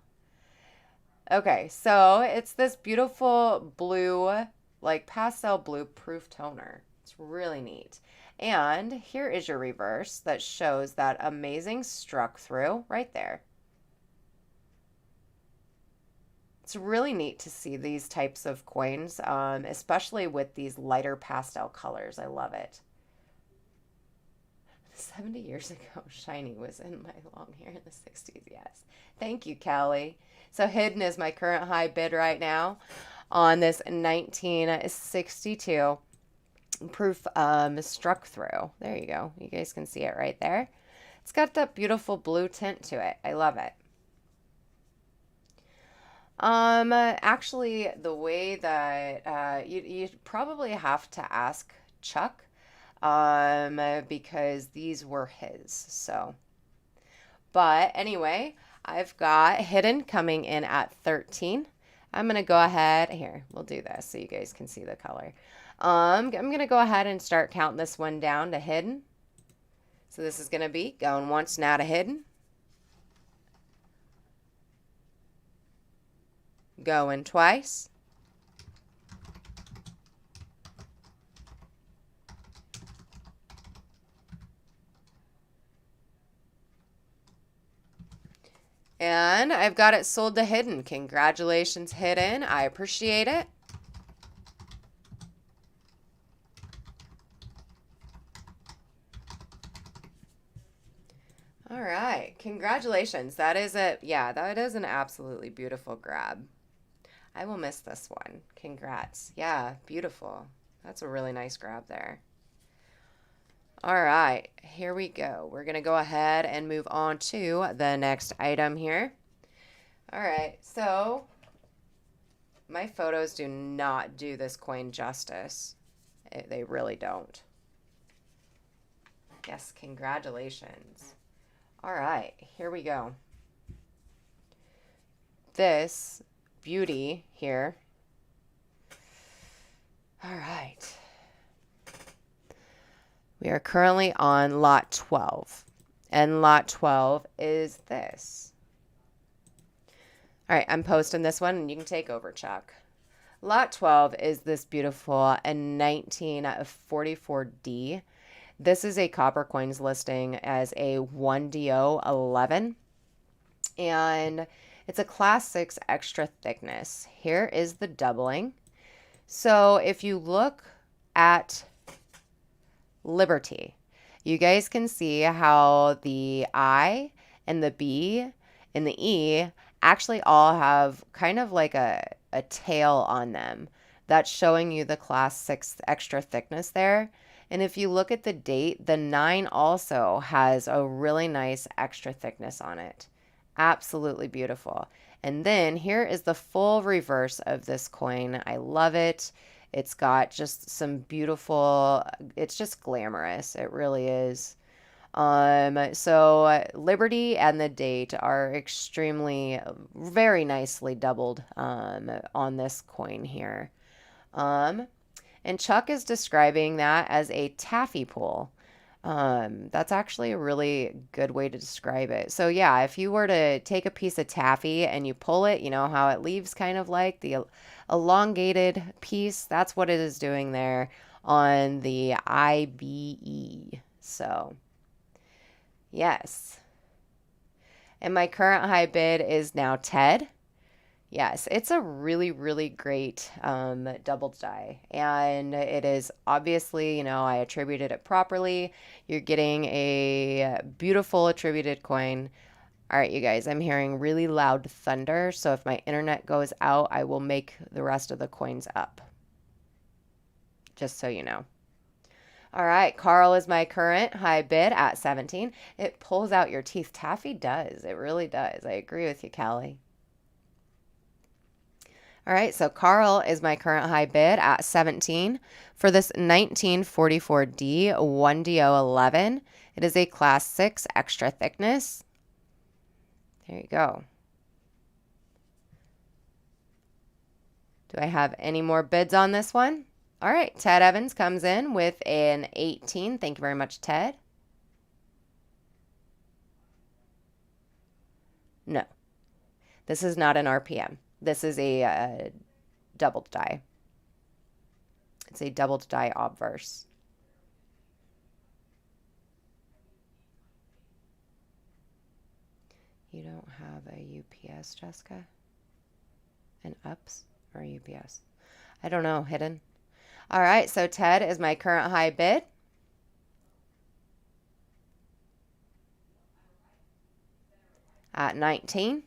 Speaker 1: Okay, so it's this beautiful blue, like pastel blue proof toner. It's really neat. And here is your reverse that shows that amazing struck through right there. It's really neat to see these types of coins, especially with these lighter pastel colors. I love it. 70 years ago, shiny was in my long hair in the 60s, yes. Thank you, Callie. So hidden is my current high bid right now on this 1962 proof struck through. There you go. You guys can see it right there. It's got that beautiful blue tint to it. I love it. Actually, the way that you probably have to ask Chuck, because these were his. So, but anyway, I've got hidden coming in at 13. I'm gonna go ahead here. We'll do this so you guys can see the color. I'm gonna go ahead and start counting this one down to hidden. So this is gonna be going once now to hidden. Going twice. And I've got it sold to hidden. Congratulations, hidden. I appreciate it. All right. Congratulations. That is that is an absolutely beautiful grab. I will miss this one. Congrats. Yeah, beautiful. That's a really nice grab there. All right, here we go. We're going to go ahead and move on to the next item here. All right, so my photos do not do this coin justice. They really don't. Yes, congratulations. All right, here we go. This beauty here. All right. We are currently on lot 12. And lot 12 is this. All right, I'm posting this one and you can take over, Chuck. Lot 12 is this beautiful 1944D. This is a Coppercoins listing as a 1DO11. And it's a class 6 extra thickness. Here is the doubling. So if you look at Liberty, you guys can see how the I and the B and the E actually all have kind of like a tail on them. That's showing you the class 6 extra thickness there. And if you look at the date, the 9 also has a really nice extra thickness on it. Absolutely beautiful. And then here is the full reverse of this coin. I love it. It's got just some beautiful, it's just glamorous. It really is. So Liberty and the date are extremely, very nicely doubled on this coin here. And Chuck is describing that as a taffy pull. That's actually a really good way to describe it. So yeah, if you were to take a piece of taffy and you pull it, you know how it leaves kind of like the elongated piece? That's what it is doing there on the IBE. So yes. And my current high bid is now Ted. Yes, it's a really, really great double die. And it is obviously, you know, I attributed it properly. You're getting a beautiful attributed coin. All right, you guys, I'm hearing really loud thunder. So if my internet goes out, I will make the rest of the coins up. Just so you know. All right, Carl is my current high bid at 17. It pulls out your teeth. Taffy does. It really does. I agree with you, Callie. All right, so Carl is my current high bid at 17 for this 1944D 1DO11. It is a class 6 extra thickness. There you go. Do I have any more bids on this one? All right, Ted Evans comes in with an 18. Thank you very much, Ted. No, this is not an RPM. This is a doubled die. It's a doubled die obverse. You don't have a UPS, Jessica? An UPS or UPS? I don't know, hidden. All right, so Ted is my current high bid. At 19.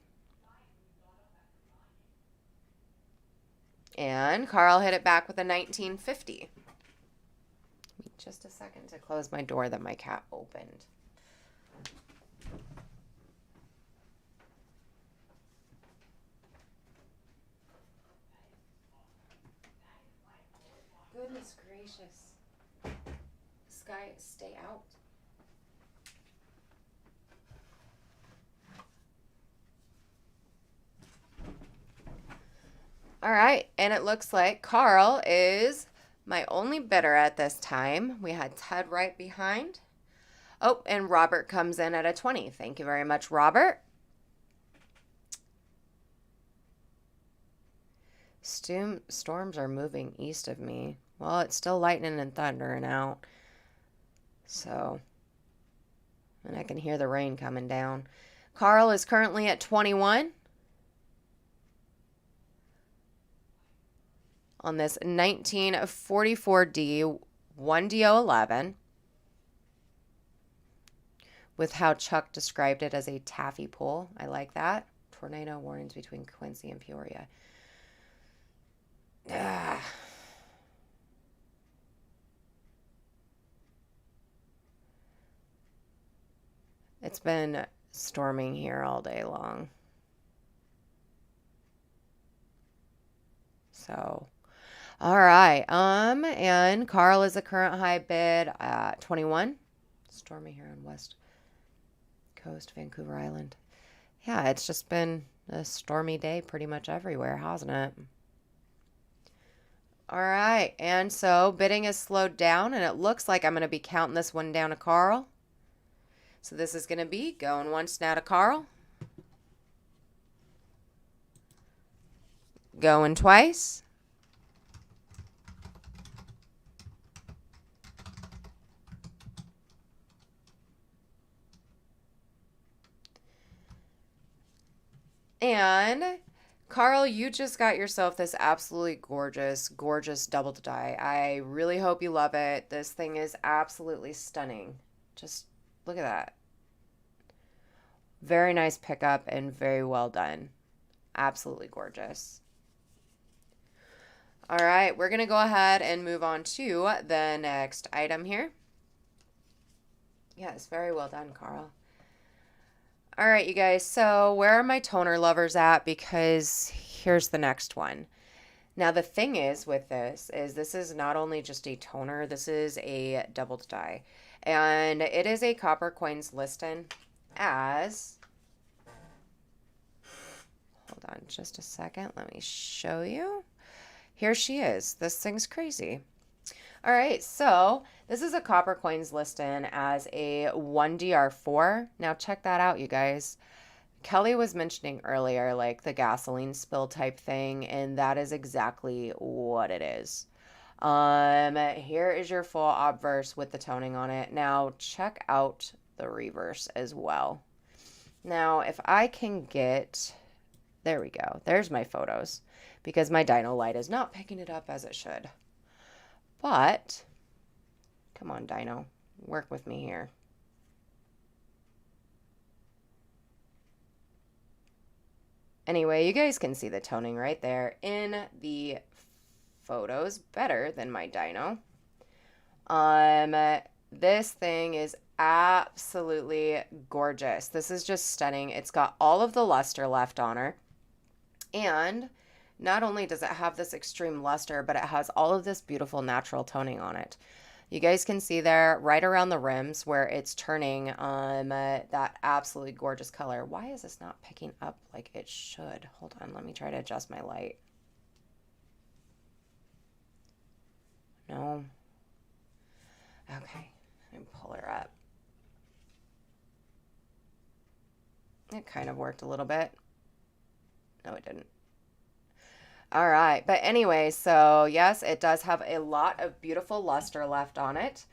Speaker 1: And Carl hit it back with a 1950. Just a second to close my door that my cat opened. Goodness gracious. Sky, stay out. All right, and it looks like Carl is my only bidder at this time. We had Ted right behind. Oh, and Robert comes in at a 20. Thank you very much, Robert. Storms are moving east of me. Well, it's still lightning and thundering out. So, and I can hear the rain coming down. Carl is currently at 21 on this 1944D 1DO11 with how Chuck described it as a taffy pull. I like that. Tornado warnings between Quincy and Peoria. It's been storming here all day long. So, all right. And Carl is the current high bid at 21. Stormy here on West Coast, Vancouver Island. Yeah, it's just been a stormy day pretty much everywhere, hasn't it? All right. And so bidding is slowed down, and it looks like I'm going to be counting this one down to Carl. So this is going to be going once now to Carl. Going twice. And Carl, you just got yourself this absolutely gorgeous, gorgeous double die. I really hope you love it. This thing is absolutely stunning. Just look at that. Very nice pickup and very well done. Absolutely gorgeous. All right, we're going to go ahead and move on to the next item here. Yes, very well done, Carl. All right, you guys, so where are my toner lovers at? Because here's the next one. Now, the thing is with this is not only just a toner, this is a doubled die. And it is a Coppercoins listing as, hold on just a second, let me show you. Here she is. This thing's crazy. All right, so this is a Coppercoins listing as a 1DR4. Now check that out, you guys. Kelly was mentioning earlier, like the gasoline spill type thing, and that is exactly what it is. Here is your full obverse with the toning on it. Now check out the reverse as well. Now, if I can get, there we go. There's my photos because my dyno light is not picking it up as it should. But, come on, dyno, work with me here. Anyway, you guys can see the toning right there in the photos better than my dyno. This thing is absolutely gorgeous. This is just stunning. It's got all of the luster left on her. And not only does it have this extreme luster, but it has all of this beautiful natural toning on it. You guys can see there right around the rims where it's turning that absolutely gorgeous color. Why is this not picking up like it should? Hold on, let me try to adjust my light. No. Okay, let me pull her up. It kind of worked a little bit. No, it didn't. All right, but anyway, so yes, it does have a lot of beautiful luster left on it,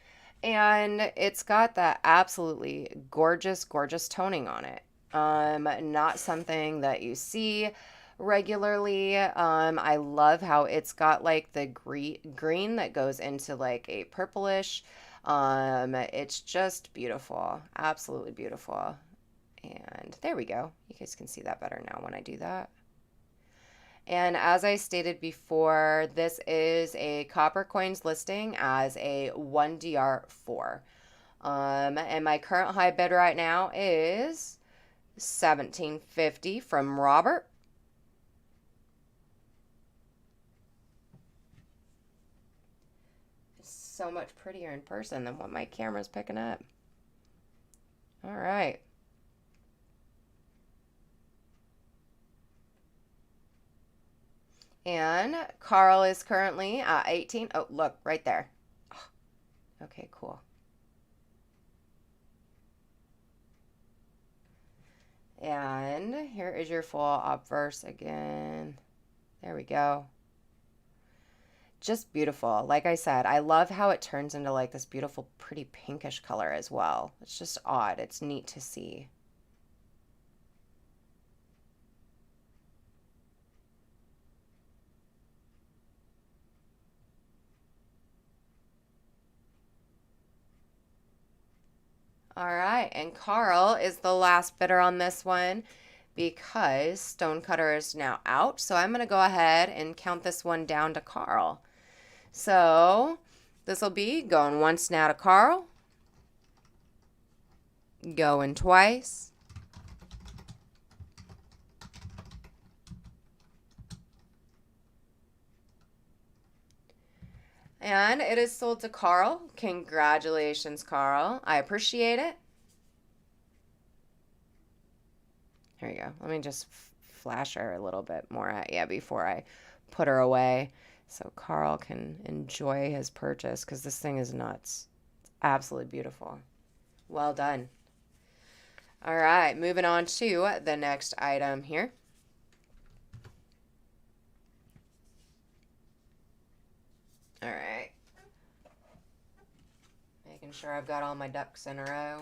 Speaker 1: and it's got that absolutely gorgeous, gorgeous toning on it. Not something that you see regularly. I love how it's got like the green that goes into like a purplish. It's just beautiful, absolutely beautiful. And there we go. You guys can see that better now when I do that. And as I stated before, this is a Coppercoins listing as a 1DR4. And my current high bid right now is $17.50 from Robert. It's so much prettier in person than what my camera's picking up. All right. And Carl is currently at 18. Oh, look, right there. Oh, okay, cool. And here is your full obverse again. There we go. Just beautiful. Like I said, I love how it turns into like this beautiful, pretty pinkish color as well. It's just odd. It's neat to see. All right, and Carl is the last bidder on this one because Stonecutter is now out. So I'm going to go ahead and count this one down to Carl. So this will be going once now to Carl, going twice, and it is sold to Carl. Congratulations, Carl. I appreciate it. Here you go. Let me just flash her a little bit more at you before I put her away so Carl can enjoy his purchase because this thing is nuts. It's absolutely beautiful. Well done. All right, moving on to the next item here. All right. Making sure I've got all my ducks in a row.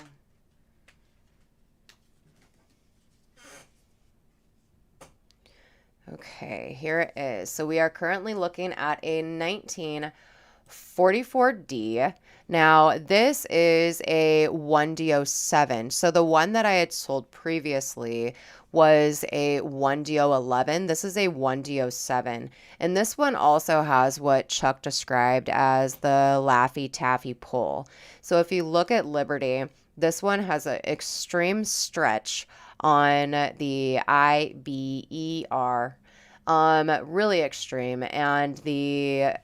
Speaker 1: Okay, here it is. So we are currently looking at a 1944D. Now, this is a 1DO7. So the one that I had sold previously was a 1DO11. This is a 1DO7. And this one also has what Chuck described as the Laffy Taffy pull. So if you look at Liberty, this one has an extreme stretch on the IBER, really extreme, and the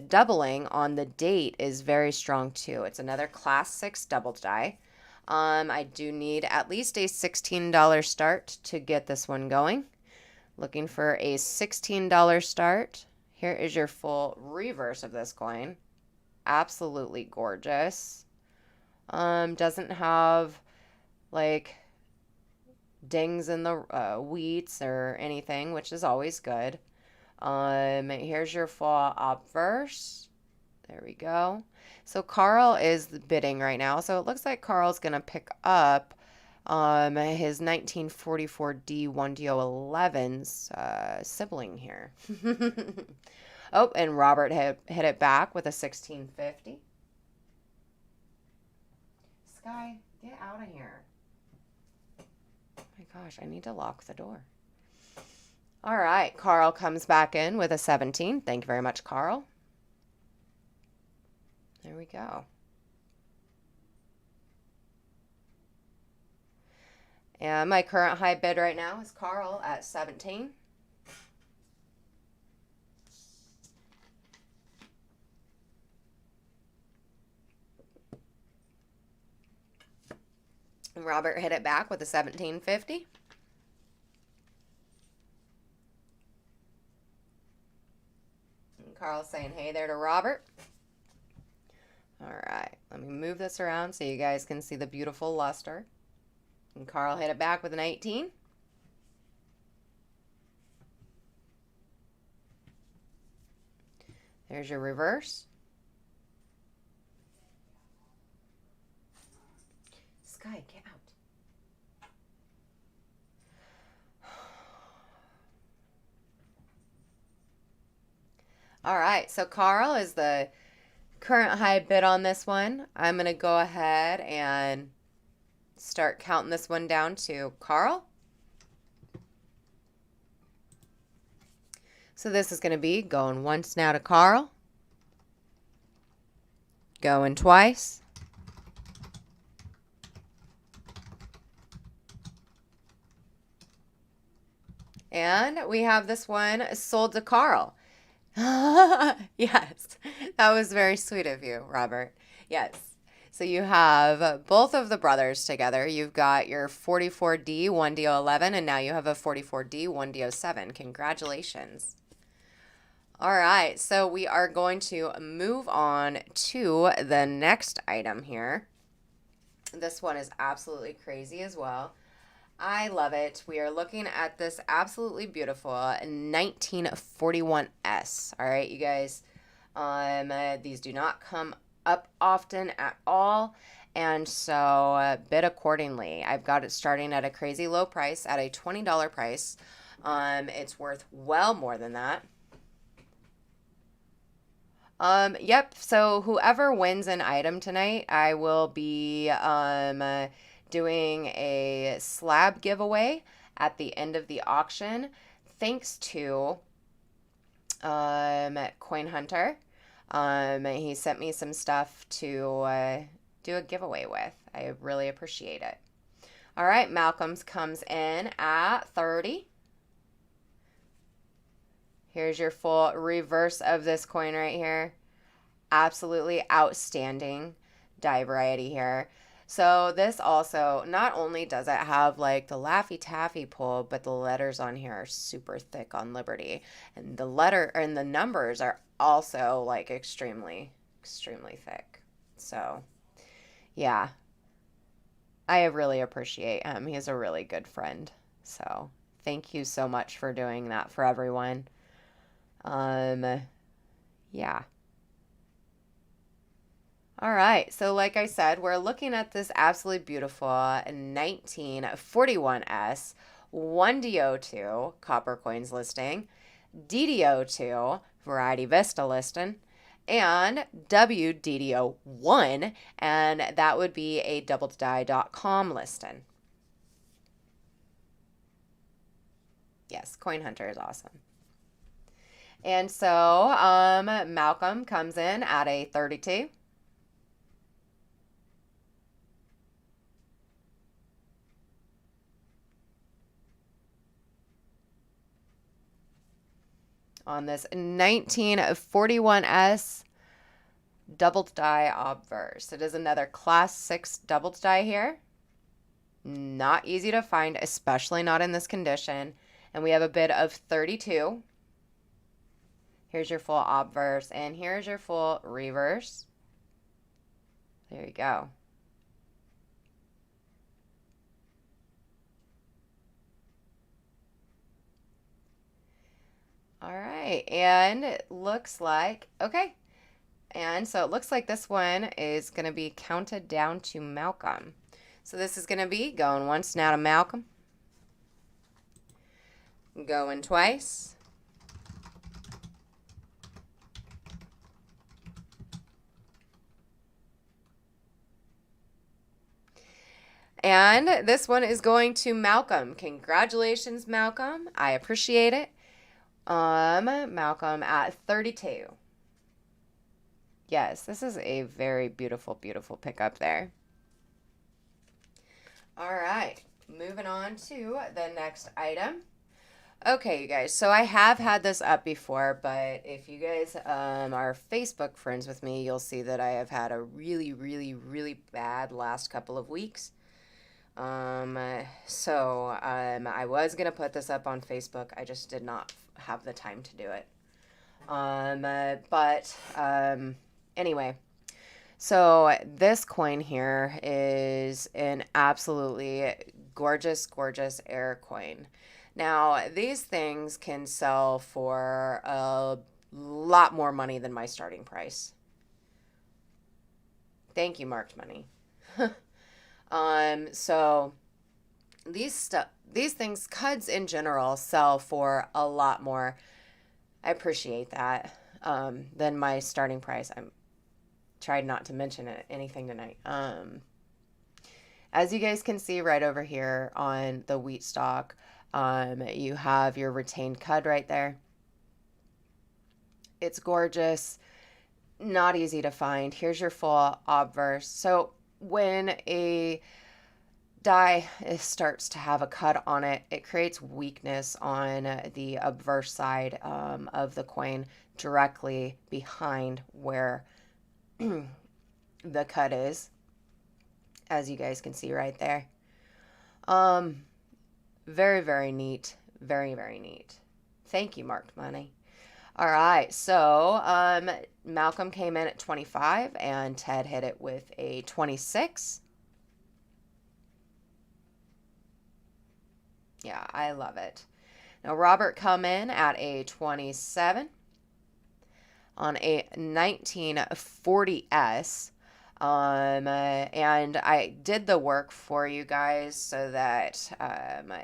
Speaker 1: doubling on the date is very strong too. It's another class 6 double die. I do need at least a $16 start to get this one going. Looking for a $16 start. Here is your full reverse of this coin. absolutely gorgeous. Doesn't have like dings in the wheats or anything, which is always good. Here's your full obverse. There we go. So Carl is bidding right now. So it looks like Carl's gonna pick up his 1944D 1DO11's sibling here. Oh, and Robert hit it back with a 1650. Sky, get out of here. Oh my gosh, I need to lock the door. All right, Carl comes back in with a 17. Thank you very much, Carl. There we go. And my current high bid right now is Carl at 17. And Robert hit it back with a 1750. And Carl's saying hey there to Robert. All right, let me move this around so you guys can see the beautiful luster. And Carl hit it back with an 18. There's your reverse. Sky, get out. All right, so Carl is the current high bid on this one. I'm going to go ahead and start counting this one down to Carl. So this is going to be going once now to Carl. Going twice. And we have this one sold to Carl. Yes, that was very sweet of you, Robert. Yes. So you have both of the brothers together. You've got your 44D 1DO11, and now you have a 44D 1DO7. Congratulations. All right, so we are going to move on to the next item here. This one is absolutely crazy as well. I love it. We are looking at this absolutely beautiful 1941S. All right, you guys. These do not come up often at all, and so bid accordingly. I've got it starting at a crazy low price, at a $20 price. It's worth well more than that. Yep. So whoever wins an item tonight, I will be doing a slab giveaway at the end of the auction, thanks to Coin Hunter. He sent me some stuff to do a giveaway with. I really appreciate it. All right, Malcolm's comes in at 30. Here's your full reverse of this coin right here. Absolutely outstanding die variety here. So this also, not only does it have like the Laffy Taffy pull, but the letters on here are super thick on Liberty. And the letter and the numbers are also like extremely, extremely thick. So yeah, I really appreciate him. He's a really good friend. So thank you so much for doing that for everyone. Yeah. All right, so like I said, we're looking at this absolutely beautiful 1941S 1DO2 Coppercoins listing, DDO2 Variety Vista listing, and WDDO1, and that would be a doubledie.com listing. Yes, Coin Hunter is awesome. And so Malcolm comes in at a 32. On this 1941S doubled die obverse. It is another class 6 doubled die here. Not easy to find, especially not in this condition. And we have a bid of 32. Here's your full obverse, and here's your full reverse. There you go. All right, and it looks like, okay. And so it looks like this one is going to be counted down to Malcolm. So this is going to be going once now to Malcolm. Going twice. And this one is going to Malcolm. Congratulations, Malcolm. I appreciate it. Malcolm at 32. Yes, this is a very beautiful, beautiful pickup there. All right, moving on to the next item. Okay, you guys, so I have had this up before, but if you guys are Facebook friends with me, you'll see that I have had a really, really, really bad last couple of weeks. I was gonna put this up on Facebook. I just did not have the time to do it. Anyway, so this coin here is an absolutely gorgeous, gorgeous air coin. Now, these things can sell for a lot more money than my starting price. Thank you, marked money. So these things, cuds in general, sell for a lot more. I appreciate that. Than my starting price. I'm tried not to mention anything tonight. As you guys can see right over here on the wheat stock, you have your retained cud right there. It's gorgeous, not easy to find. Here's your full obverse. So when a die starts to have a cut on it, it creates weakness on the obverse side of the coin directly behind where the cut is, as you guys can see right there. Very, very neat. Very, very neat. Thank you, marked money. All right, so Malcolm came in at 25 and Ted hit it with a 26. Yeah, I love it. Now, Robert come in at a 27 on a 1940S. And I did the work for you guys so that,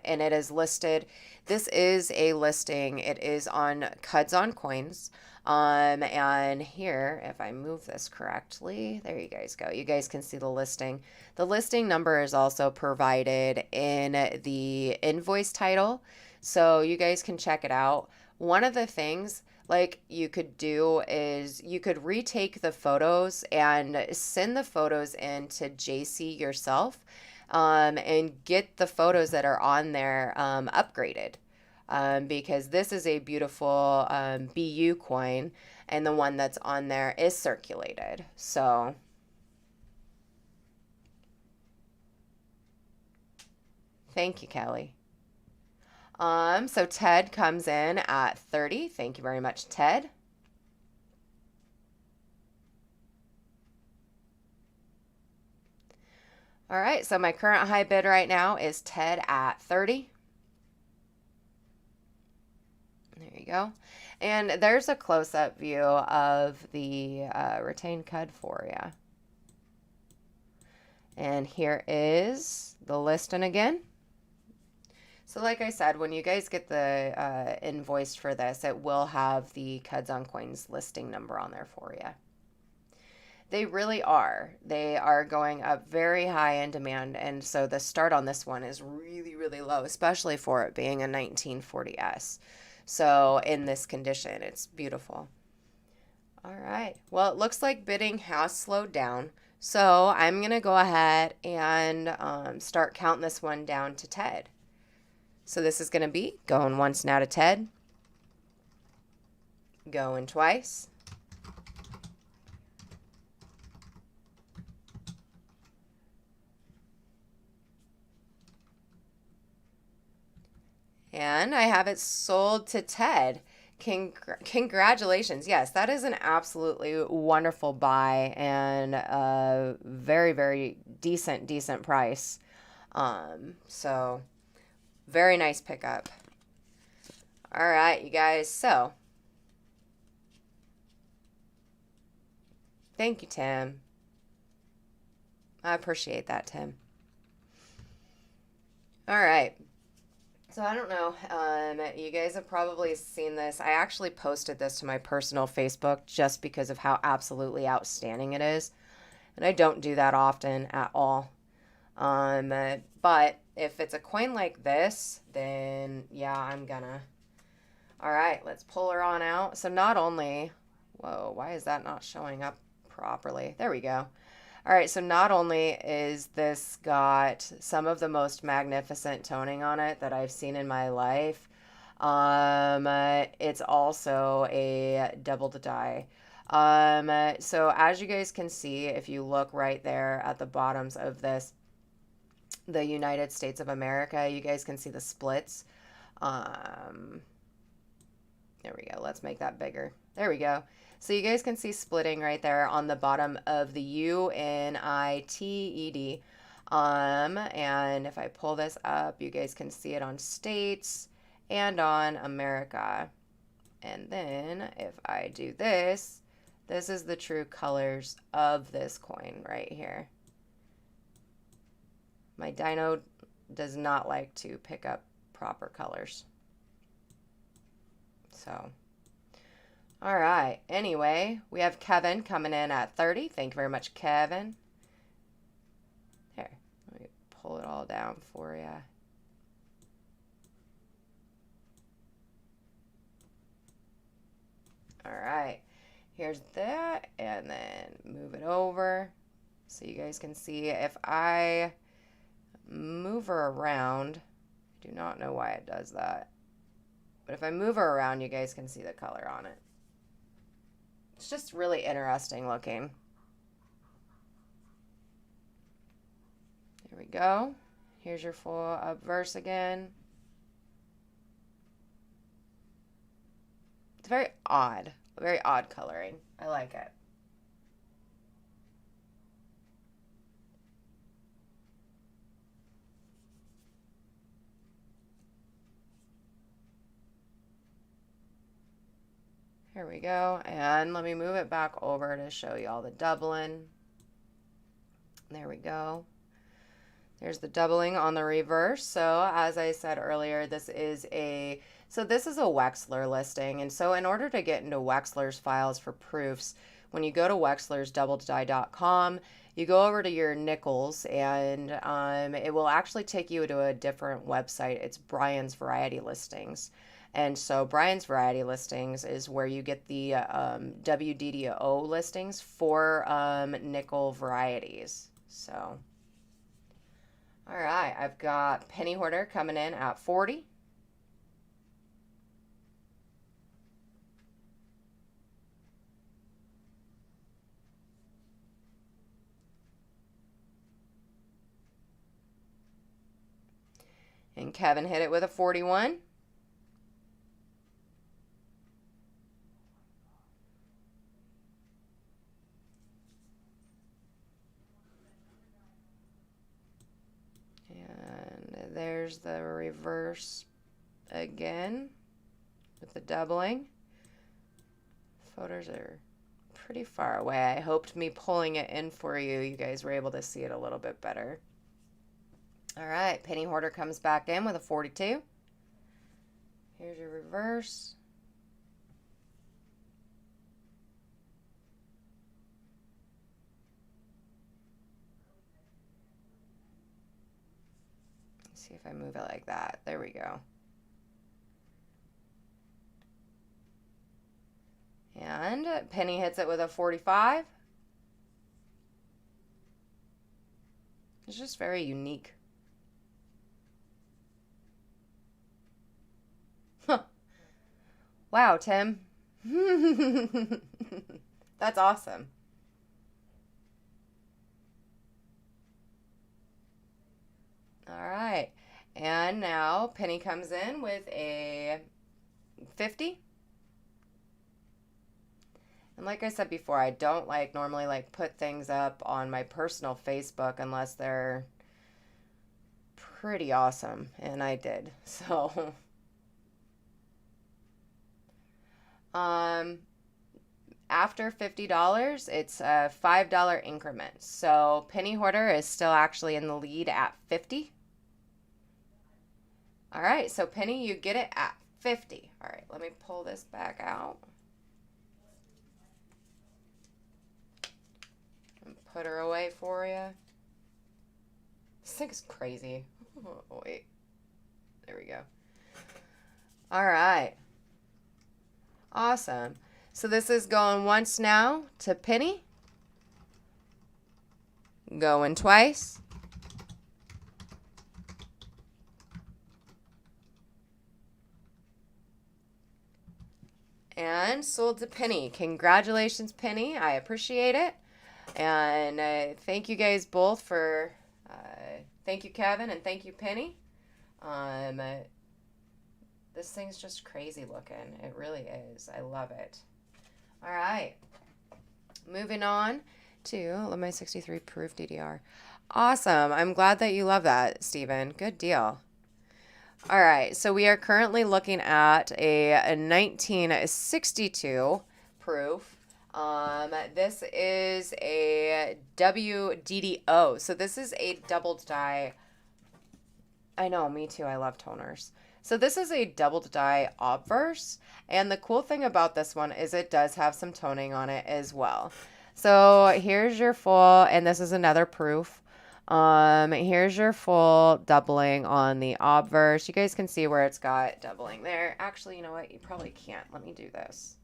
Speaker 1: and it is listed. This is a listing. It is on Cuds on Coins. And here, if I move this correctly, there you guys go. You guys can see the listing. The listing number is also provided in the invoice title, so you guys can check it out. One of the things like you could do is you could retake the photos and send the photos in to JC yourself, and get the photos that are on there upgraded, because this is a beautiful BU coin, and the one that's on there is circulated. So thank you, Kelly. So Ted comes in at 30. Thank you very much, Ted. All right, so my current high bid right now is Ted at 30. There you go. And there's a close-up view of the retained cud for you. And here is the listing again. So like I said, when you guys get the invoice for this, it will have the Cuds on Coins listing number on there for you. They really are. They are going up very high in demand, and so the start on this one is really, really low, especially for it being a 1940S. So in this condition, it's beautiful. All right. Well, it looks like bidding has slowed down, so I'm going to go ahead and start counting this one down to Ted. So this is going to be going once now to Ted, going twice, and I have it sold to Ted. Congratulations. Yes, that is an absolutely wonderful buy and a very, very decent price. So very nice pickup. All right, you guys. So thank you, Tim. I appreciate that, Tim. All right. So I don't know. You guys have probably seen this. I actually posted this to my personal Facebook just because of how absolutely outstanding it is. And I don't do that often at all. But if it's a coin like this, then yeah, I'm gonna. All right, let's pull her on out. So not only, whoa, why is that not showing up properly? There we go. All right, so not only is this got some of the most magnificent toning on it that I've seen in my life, it's also a double to die. So as you guys can see, if you look right there at the bottoms of this, the United States of America, you guys can see the splits. Um, there we go. Let's make that bigger. There we go. So you guys can see splitting right there on the bottom of the United. And if I pull this up, you guys can see it on states and on America. And then if I do this, this is the true colors of this coin right here. My dyno does not like to pick up proper colors. So, all right. Anyway, we have Kevin coming in at 30. Thank you very much, Kevin. Here, let me pull it all down for you. All right. Here's that, and then move it over so you guys can see. If I move her around, I do not know why it does that. But if I move her around, you guys can see the color on it. It's just really interesting looking. There we go. Here's your full Obverse again. It's very odd coloring. I like it. Here we go. And let me move it back over to show you all the doubling. There we go. There's the doubling on the reverse. So as I said earlier, this is a Wexler listing. And so in order to get into Wexler's files for proofs, when you go to wexlersdoubletodie.com, you go over to your nickels, and it will actually take you to a different website. It's Brian's Variety Listings. And so Brian's Variety Listings is where you get the WDDO listings for nickel varieties. So, all right, I've got Penny Hoarder coming in at 40. And Kevin hit it with a 41. And there's the reverse again with the doubling. Photos are pretty far away. I hoped me pulling it in for you, you guys were able to see it a little bit better. All right, Penny Hoarder comes back in with a 42. Here's your reverse. Let's see if I move it like that. There we go. And Penny hits it with a 45. It's just very unique. Huh. Wow, Tim. That's awesome. All right. And now Penny comes in with a 50. And like I said before, I don't normally put things up on my personal Facebook unless they're pretty awesome, and I did. So, after $50, it's a $5 increment. So Penny Hoarder is still actually in the lead at 50. All right, so Penny, you get it at 50. All right, let me pull this back out. And put her away for you. This thing's crazy. Oh, wait. There we go. All right. Awesome. So this is going once now to Penny. Going twice. And sold to Penny. Congratulations, Penny. I appreciate it. And thank you guys both for, thank you, Kevin, and thank you, Penny. This thing's just crazy looking. It really is. I love it. All right. Moving on to Lemay 63 proof DDR. Awesome. I'm glad that you love that, Stephen. Good deal. All right. So we are currently looking at a 1962 proof. This is a WDDO. So this is a doubled die. I know, me too. I love toners. So this is a doubled die Obverse, and the cool thing about this one is it does have some toning on it as well. So here's your full, and this is another proof. Here's your full doubling on the Obverse. You guys can see where it's got doubling there. Actually, you know what? You probably can't. Let me do this.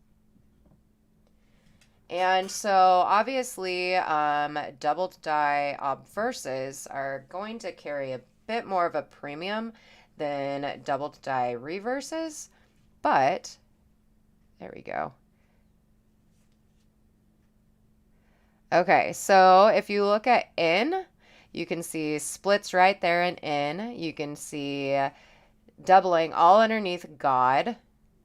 Speaker 1: And so obviously, doubled die Obverses are going to carry a bit more of a premium than doubled die reverses, but there we go. Okay, so if you look at N, you can see splits right there in N. You can see doubling all underneath God.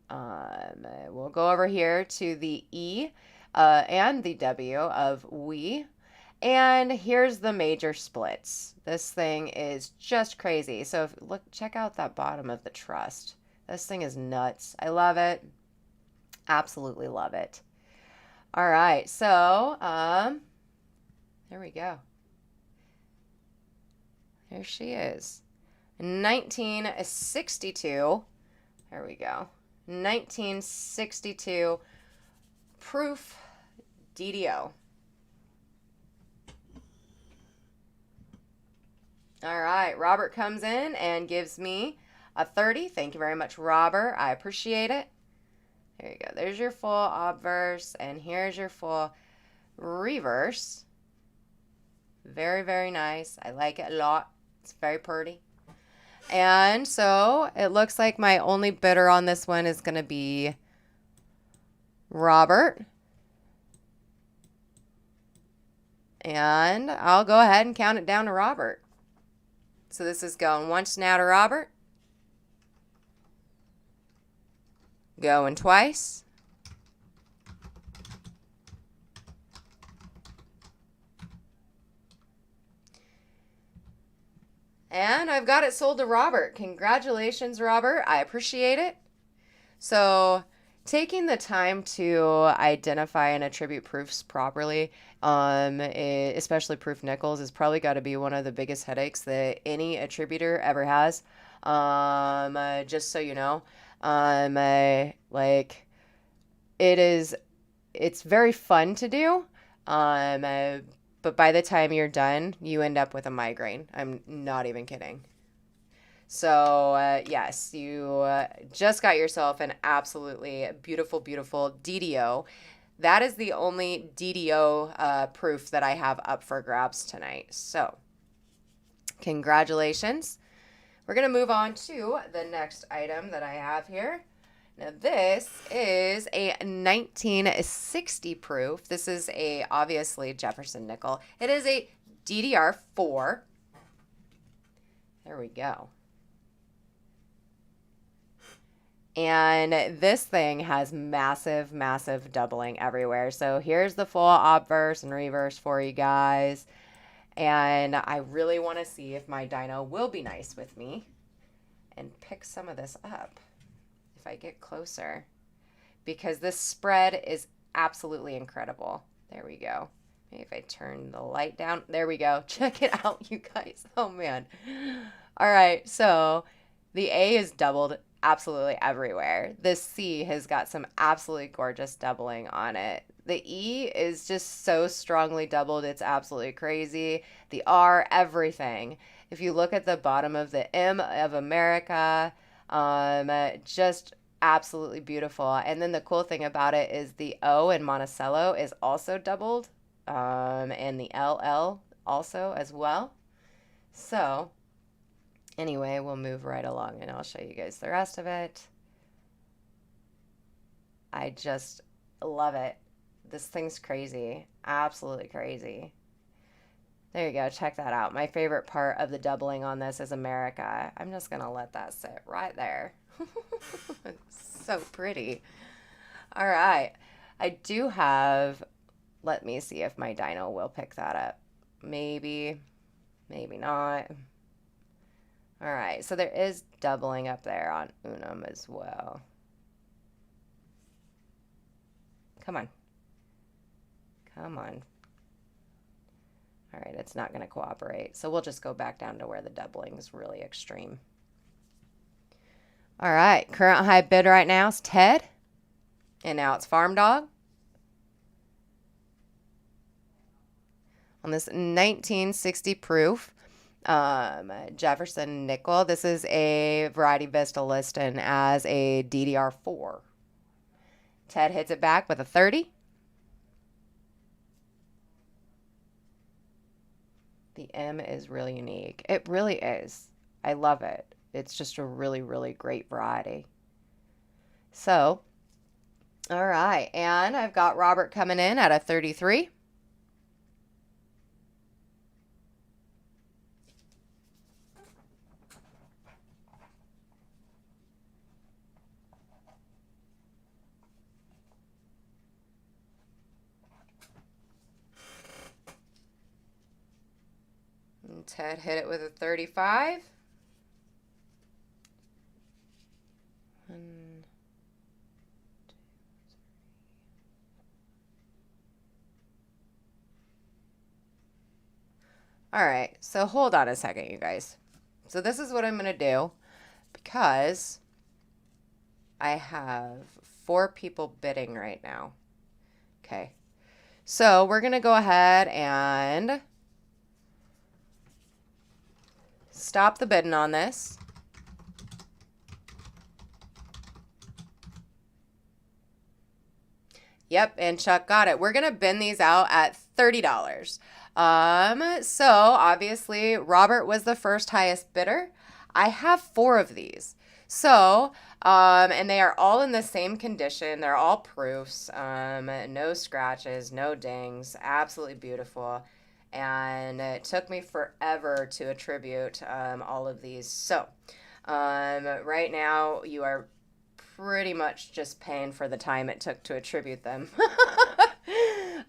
Speaker 1: We'll go over here to the E and the W of we. And here's the major splits. This thing is just crazy. So check out that bottom of the trust. This thing is nuts. I love it. Absolutely love it. All right, so there we go. There she is. 1962. There we go. 1962 proof DDO. All right, Robert comes in and gives me a 30. Thank you very much, Robert. I appreciate it. There you go. There's your full obverse, and here's your full reverse. Very, very nice. I like it a lot. It's very pretty. And so it looks like my only bidder on this one is going to be Robert. And I'll go ahead and count it down to Robert. So this is going once now to Robert. Going twice. And I've got it sold to Robert. Congratulations, Robert. I appreciate it. So taking the time to identify and attribute proofs properly, especially proof nickels, is probably got to be one of the biggest headaches that any attributor ever has. Just so you know, it's very fun to do. But by the time you're done, you end up with a migraine. I'm not even kidding. So, yes, you just got yourself an absolutely beautiful, beautiful DDO. That is the only DDO proof that I have up for grabs tonight. So, congratulations. We're going to move on to the next item that I have here. Now, this is a 1960 proof. This is obviously Jefferson nickel. It is a DDR4. There we go. And this thing has massive, massive doubling everywhere. So here's the full obverse and reverse for you guys. And I really want to see if my dyno will be nice with me and pick some of this up if I get closer. Because this spread is absolutely incredible. There we go. Maybe if I turn the light down. There we go. Check it out, you guys. Oh, man. All right. So the A is doubled absolutely everywhere. The C has got some absolutely gorgeous doubling on it. The E is just so strongly doubled. It's absolutely crazy. The R, everything. If you look at the bottom of the M of America, just absolutely beautiful. And then the cool thing about it is the O in Monticello is also doubled, and the LL also as well. So anyway, we'll move right along and I'll show you guys the rest of it. I just love it. This thing's crazy. Absolutely crazy. There you go. Check that out. My favorite part of the doubling on this is America. I'm just going to let that sit right there. So pretty. All right. I do have, let me see if my dyno will pick that up. Maybe, maybe not. All right. So there is doubling up there on Unum as well. Come on. Come on. All right, it's not going to cooperate. So we'll just go back down to where the doubling is really extreme. All right, current high bid right now is Ted. And now it's Farm Dog. On this 1960 proof Jefferson nickel. This is a Variety Vista listing as a DDR4. Ted hits it back with a 30. The M is really unique. It really is. I love it. It's just a really, really great variety. So, all right. And I've got Robert coming in at a 33. And Ted hit it with a 35. One, two, all right, so hold on a second, you guys. So this is what I'm going to do because I have 4 people bidding right now. Okay, so we're going to go ahead and stop the bidding on this. Yep, and Chuck got it. We're going to bin these out at $30. So obviously Robert was the first highest bidder. I have 4 of these. So, and they are all in the same condition. They're all proofs, no scratches, no dings, absolutely beautiful. And it took me forever to attribute all of these. So, right now you are pretty much just paying for the time it took to attribute them.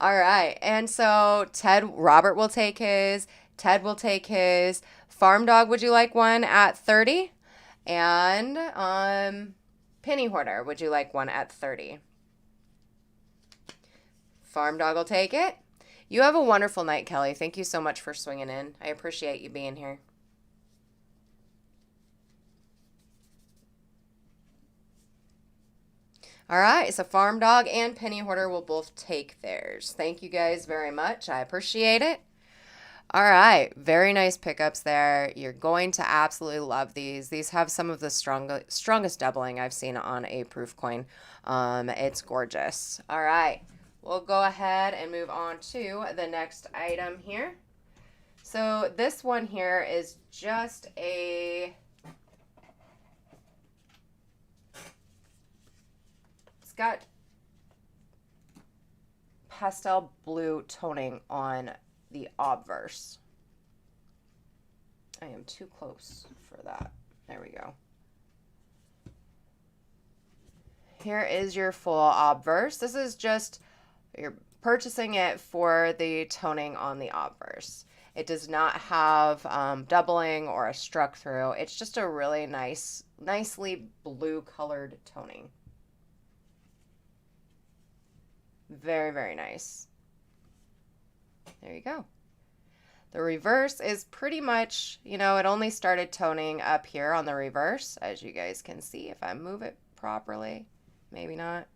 Speaker 1: All right. And so Robert will take his, Ted will take his. Farm Dog, would you like one at 30? And Penny Hoarder, would you like one at 30? Farm Dog will take it. You have a wonderful night, Kelly. Thank you so much for swinging in. I appreciate you being here. All right, so Farm Dog and Penny Hoarder will both take theirs. Thank you guys very much. I appreciate it. All right, very nice pickups there. You're going to absolutely love these. These have some of the strongest doubling I've seen on a proof coin. It's gorgeous. All right, we'll go ahead and move on to the next item here. So this one here is just a... It's got pastel blue toning on the obverse. I am too close for that. There we go. Here is your full Obverse. This is just, you're purchasing it for the toning on the Obverse. It does not have doubling or a struck through. It's just a really nicely blue colored toning. Very, very nice. There you go. The reverse is pretty much, you know, it only started toning up here on the reverse, as you guys can see if I move it properly. Maybe not.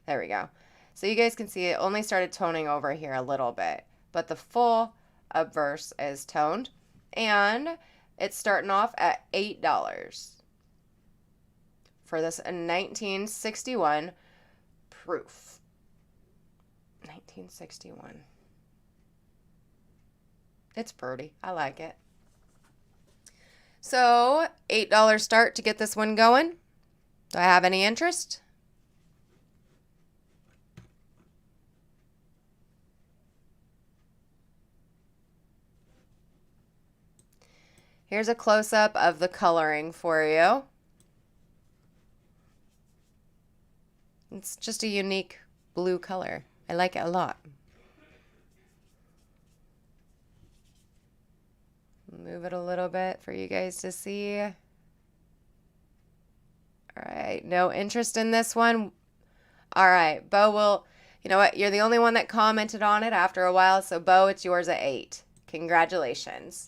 Speaker 1: There we go. So you guys can see it only started toning over here a little bit, but the full Obverse is toned, and it's starting off at $8 for this 1961 proof. 1961. It's pretty. I like it. So $8 start to get this one going. Do I have any interest? Here's a close-up of the coloring for you. It's just a unique blue color. I like it a lot. Move it a little bit for you guys to see. All right, no interest in this one. All right, Bo will, you know what? You're the only one that commented on it after a while, so Bo, it's yours at 8. Congratulations.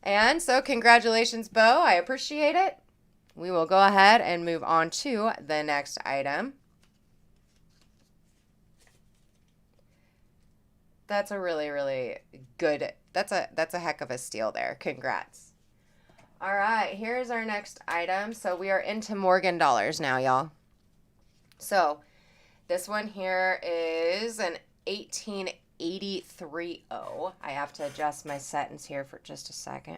Speaker 1: And so congratulations, Bo. I appreciate it. We will go ahead and move on to the next item. That's a really, really good, that's a heck of a steal there. Congrats. All right, here's our next item. So we are into Morgan dollars now, y'all. So this one here is an 1883. I have to adjust my settings here for just a second.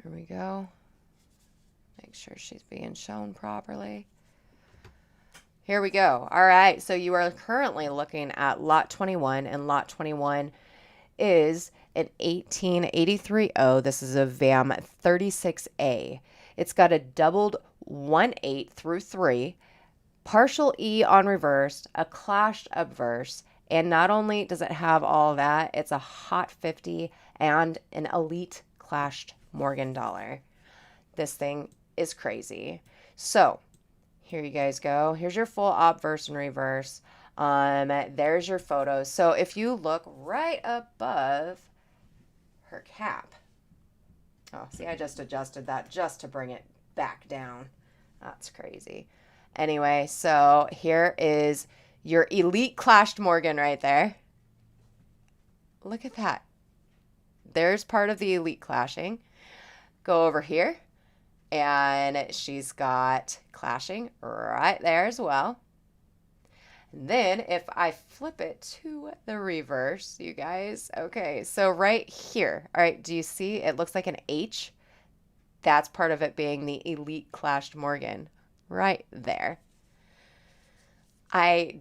Speaker 1: Here we go. Make sure she's being shown properly. Here we go. All right, so you are currently looking at lot 21, and lot 21 is an 1883. This is a VAM 36A. It's got a doubled 1/8 through 3, partial E on reverse, a clashed obverse, and not only does it have all that, it's a hot 50 and an elite clashed Morgan dollar. This thing is crazy. So here you guys go. Here's your full obverse and reverse. There's your photos. So if you look right above her cap. Oh, see, I just adjusted that just to bring it back down. That's crazy. Anyway, so here is your elite clashed Morgan right there. Look at that. There's part of the elite clashing. Go over here, and she's got clashing right there as well. And then if I flip it to the reverse, you guys, okay, so right here, all right, do you see it looks like an H? That's part of it being the elite clashed Morgan right there. I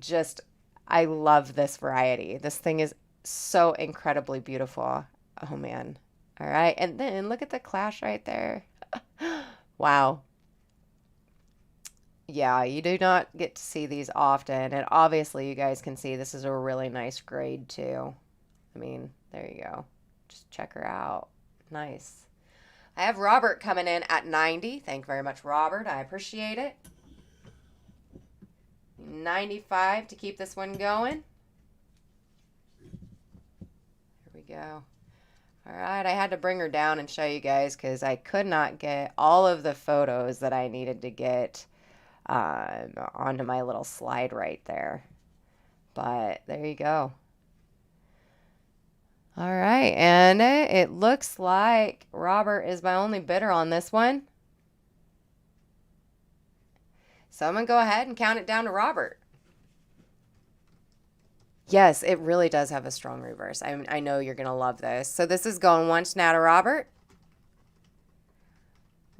Speaker 1: love this variety. This thing is so incredibly beautiful. Oh man. All right, and then look at the clash right there. Wow. Yeah, you do not get to see these often, and obviously you guys can see this is a really nice grade too. I mean, there you go. Just check her out. Nice. I have Robert coming in at 90. Thank you very much, Robert. I appreciate it. 95 to keep this one going. Here we go. All right, I had to bring her down and show you guys because I could not get all of the photos that I needed to get onto my little slide right there. But there you go. All right, and it looks like Robert is my only bidder on this one. So I'm going to go ahead and count it down to Robert. Yes, it really does have a strong reverse. I know you're going to love this. So this is going once now to Robert.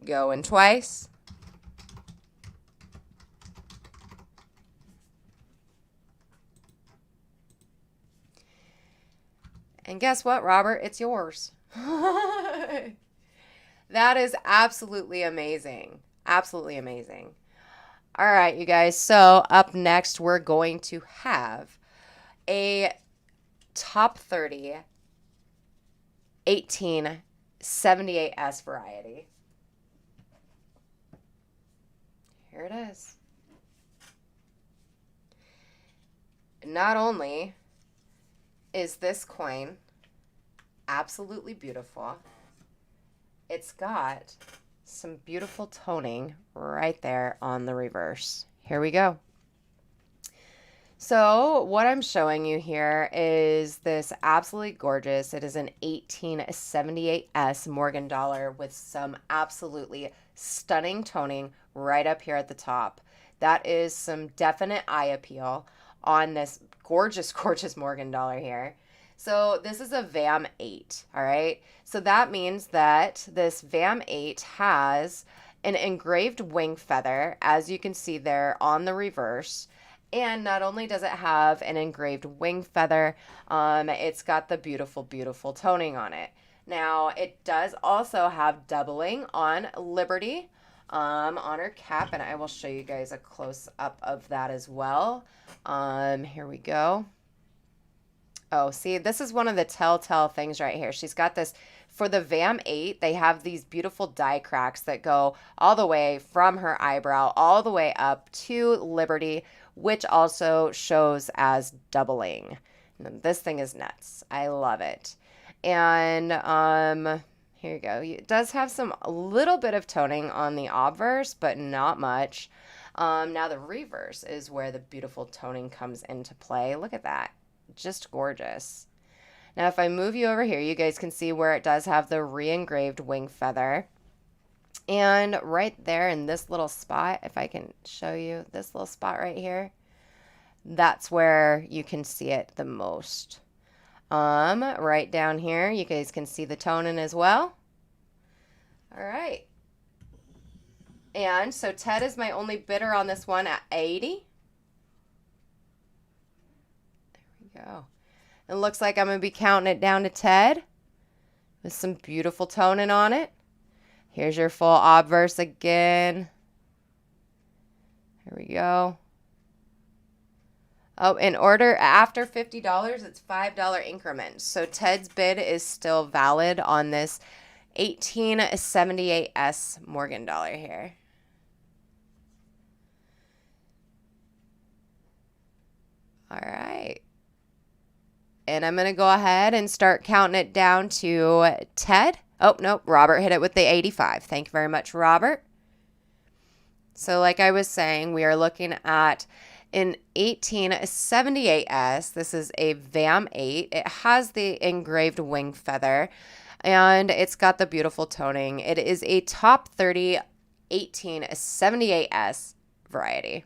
Speaker 1: Going twice. And guess what, Robert? It's yours. That is absolutely amazing. Absolutely amazing. All right, you guys. So up next, we're going to have a top 30 1878S variety. Here it is. Not only is this coin absolutely beautiful, it's got some beautiful toning right there on the reverse. Here we go. So what I'm showing you here is this absolutely gorgeous, it is an 1878S Morgan dollar with some absolutely stunning toning right up here at the top. That is some definite eye appeal on this gorgeous, gorgeous Morgan dollar here. So this is a VAM 8, all right? So that means that this VAM 8 has an engraved wing feather, as you can see there on the reverse. And not only does it have an engraved wing feather, it's got the beautiful, beautiful toning on it. Now, it does also have doubling on Liberty on her cap, and I will show you guys a close-up of that as well. Here we go. Oh, see, this is one of the telltale things right here. She's got this, for the VAM 8, they have these beautiful die cracks that go all the way from her eyebrow all the way up to Liberty, which also shows as doubling. This thing is nuts. I love it. And here you go. It does have a little bit of toning on the obverse, but not much. Now the reverse is where the beautiful toning comes into play. Look at that. Just gorgeous. Now if I move you over here, you guys can see where it does have the re-engraved wing feather. And right there in this little spot, if I can show you this little spot right here, that's where you can see it the most. Right down here, you guys can see the toning as well. All right. And so Ted is my only bidder on this one at 80. Go. It looks like I'm going to be counting it down to Ted with some beautiful toning on it. Here's your full obverse again. Here we go. Oh, in order after $50, it's $5 increments. So Ted's bid is still valid on this 1878S Morgan dollar here. All right. And I'm going to go ahead and start counting it down to Ted. Oh, nope. Robert hit it with the 85. Thank you very much, Robert. So like I was saying, we are looking at an 1878S. This is a VAM 8. It has the engraved wing feather, and it's got the beautiful toning. It is a top 30 1878S variety.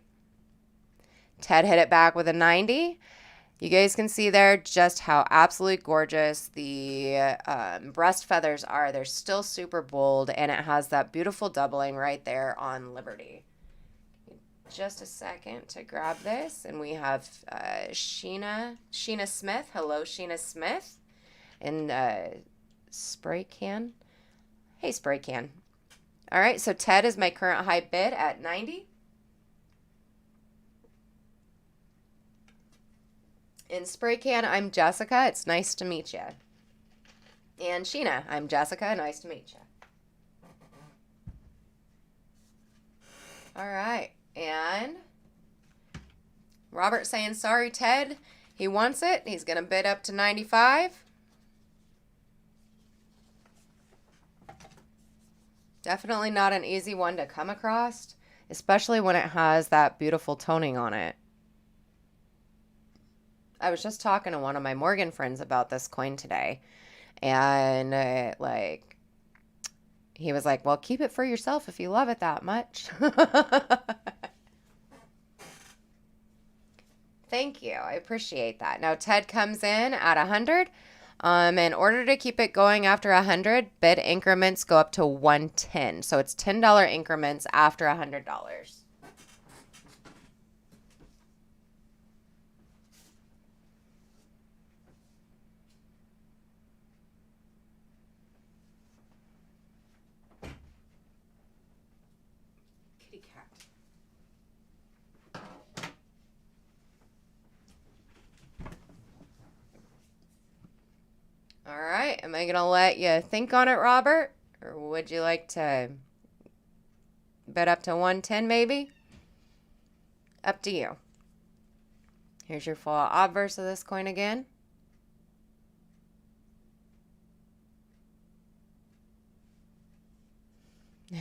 Speaker 1: Ted hit it back with a 90. You guys can see there just how absolutely gorgeous the breast feathers are. They're still super bold, and it has that beautiful doubling right there on Liberty. Just a second to grab this, and we have Sheena Smith. Hello, Sheena Smith. And Spray Can. Hey, Spray Can. All right, so Ted is my current high bid at 90. In Spray Can, I'm Jessica. It's nice to meet you. And Sheena, I'm Jessica. Nice to meet you. All right. And Robert saying, sorry, Ted. He wants it. He's going to bid up to 95. Definitely not an easy one to come across, especially when it has that beautiful toning on it. I was just talking to one of my Morgan friends about this coin today, and he was like, well, keep it for yourself if you love it that much. Thank you. I appreciate that. Now Ted comes in at 100 In order to keep it going after 100, bid increments go up to 110. So it's $10 increments after $100. Kitty cat. All right, am I going to let you think on it, Robert? Or would you like to bet up to 110 maybe? Up to you. Here's your full obverse of this coin again.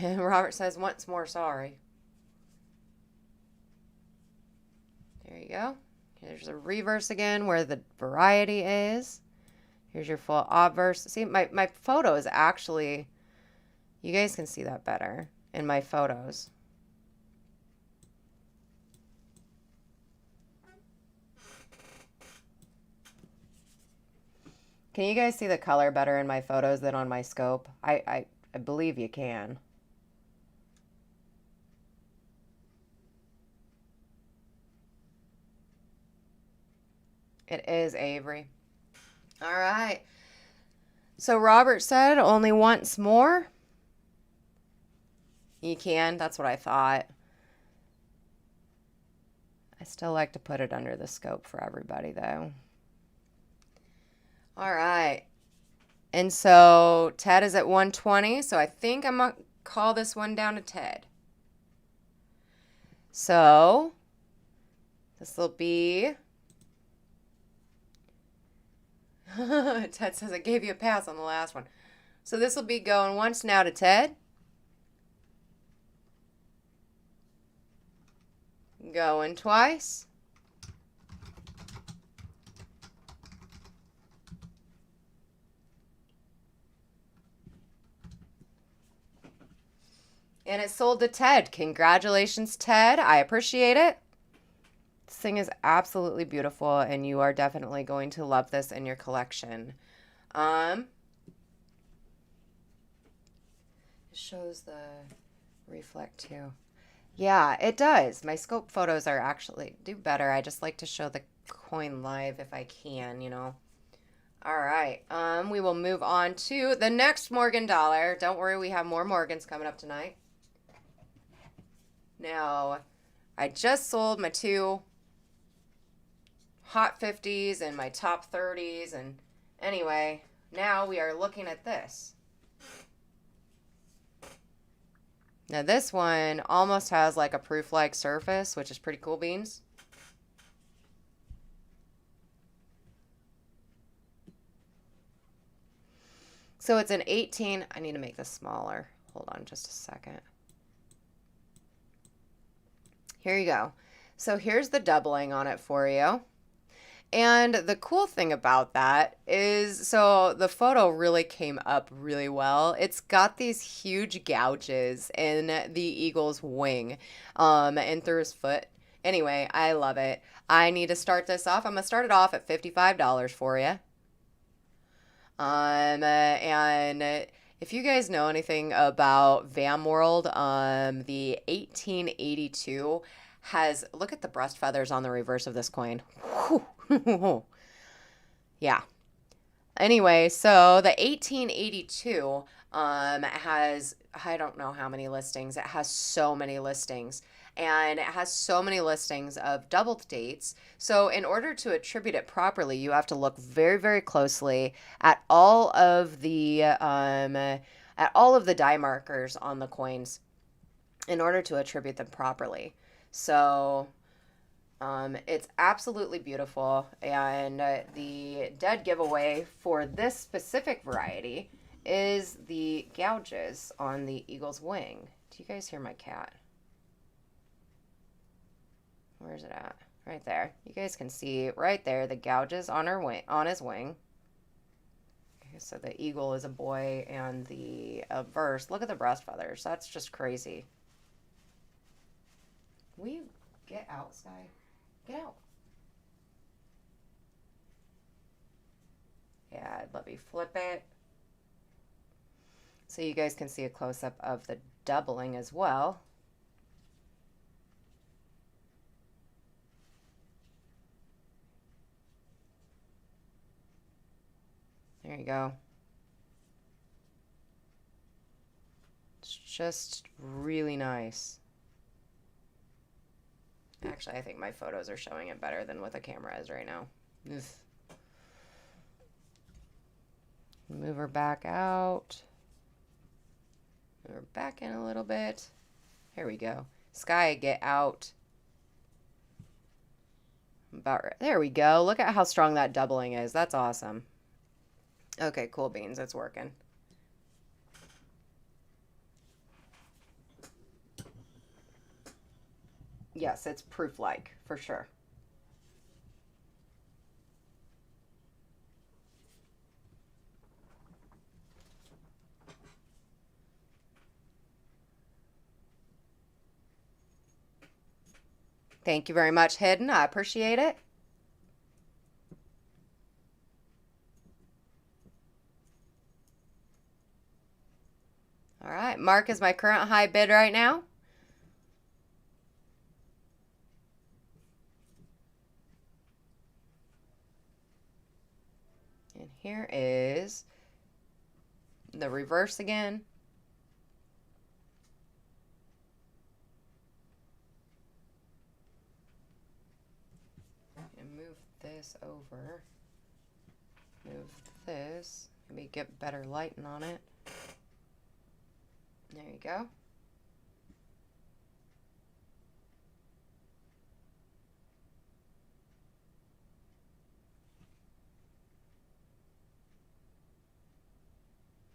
Speaker 1: Robert says once more sorry. There you go. Here's the reverse again where the variety is. Here's your full obverse. See, my photos actually, you guys can see that better in my photos. Can you guys see the color better in my photos than on my scope? I believe you can. It is Avery. All right. So Robert said only once more. You can. That's what I thought. I still like to put it under the scope for everybody, though. All right. And so Ted is at 120. So I think I'm going to call this one down to Ted. So this will be... Ted says I gave you a pass on the last one. So this will be going once now to Ted. Going twice. And it sold to Ted. Congratulations, Ted. I appreciate it. This thing is absolutely beautiful, and you are definitely going to love this in your collection. It shows the reflect too. Yeah, it does. My scope photos are actually do better. I just like to show the coin live if I can, you know. All right. We will move on to the next Morgan dollar. Don't worry, we have more Morgans coming up tonight. Now, I just sold my two hot 50s and my top 30s, and anyway, now we are looking at this. Now this one almost has like a proof-like surface, which is pretty cool beans. So it's an 18. I need to make this smaller. Hold on just a second. Here you go. So here's the doubling on it for you. And the cool thing about that is, so the photo really came up really well. It's got these huge gouges in the eagle's wing and through his foot. Anyway, I love it. I need to start this off. I'm going to start it off at $55 for you. And if you guys know anything about Vam World, the 1882 has, look at the breast feathers on the reverse of this coin. Yeah. Anyway, so the 1882 has, I don't know how many listings. It has so many listings. And it has so many listings of double dates. So in order to attribute it properly, you have to look very, very closely at all of the die markers on the coins in order to attribute them properly. So it's absolutely beautiful, and the dead giveaway for this specific variety is the gouges on the eagle's wing. Do you guys hear my cat? Where's it at? Right there. You guys can see right there the gouges on her wing, on his wing. Okay, so the eagle is a boy, and the Obverse. Look at the breast feathers. That's just crazy. Will you get out, Sky? Get out. And let me flip it so you guys can see a close-up of the doubling as well. There you go. It's just really nice. Actually, I think my photos are showing it better than what the camera is right now. Ugh. Move her back out. Move her back in a little bit. Here we go. Sky, get out. About right. There we go. Look at how strong that doubling is. That's awesome. Okay, cool beans. It's working. Yes, it's proof-like, for sure. Thank you very much, Hidden. I appreciate it. All right, Mark is my current high bid right now. And here is the reverse again. And move this over. Move this. Maybe get better lighting on it. There you go.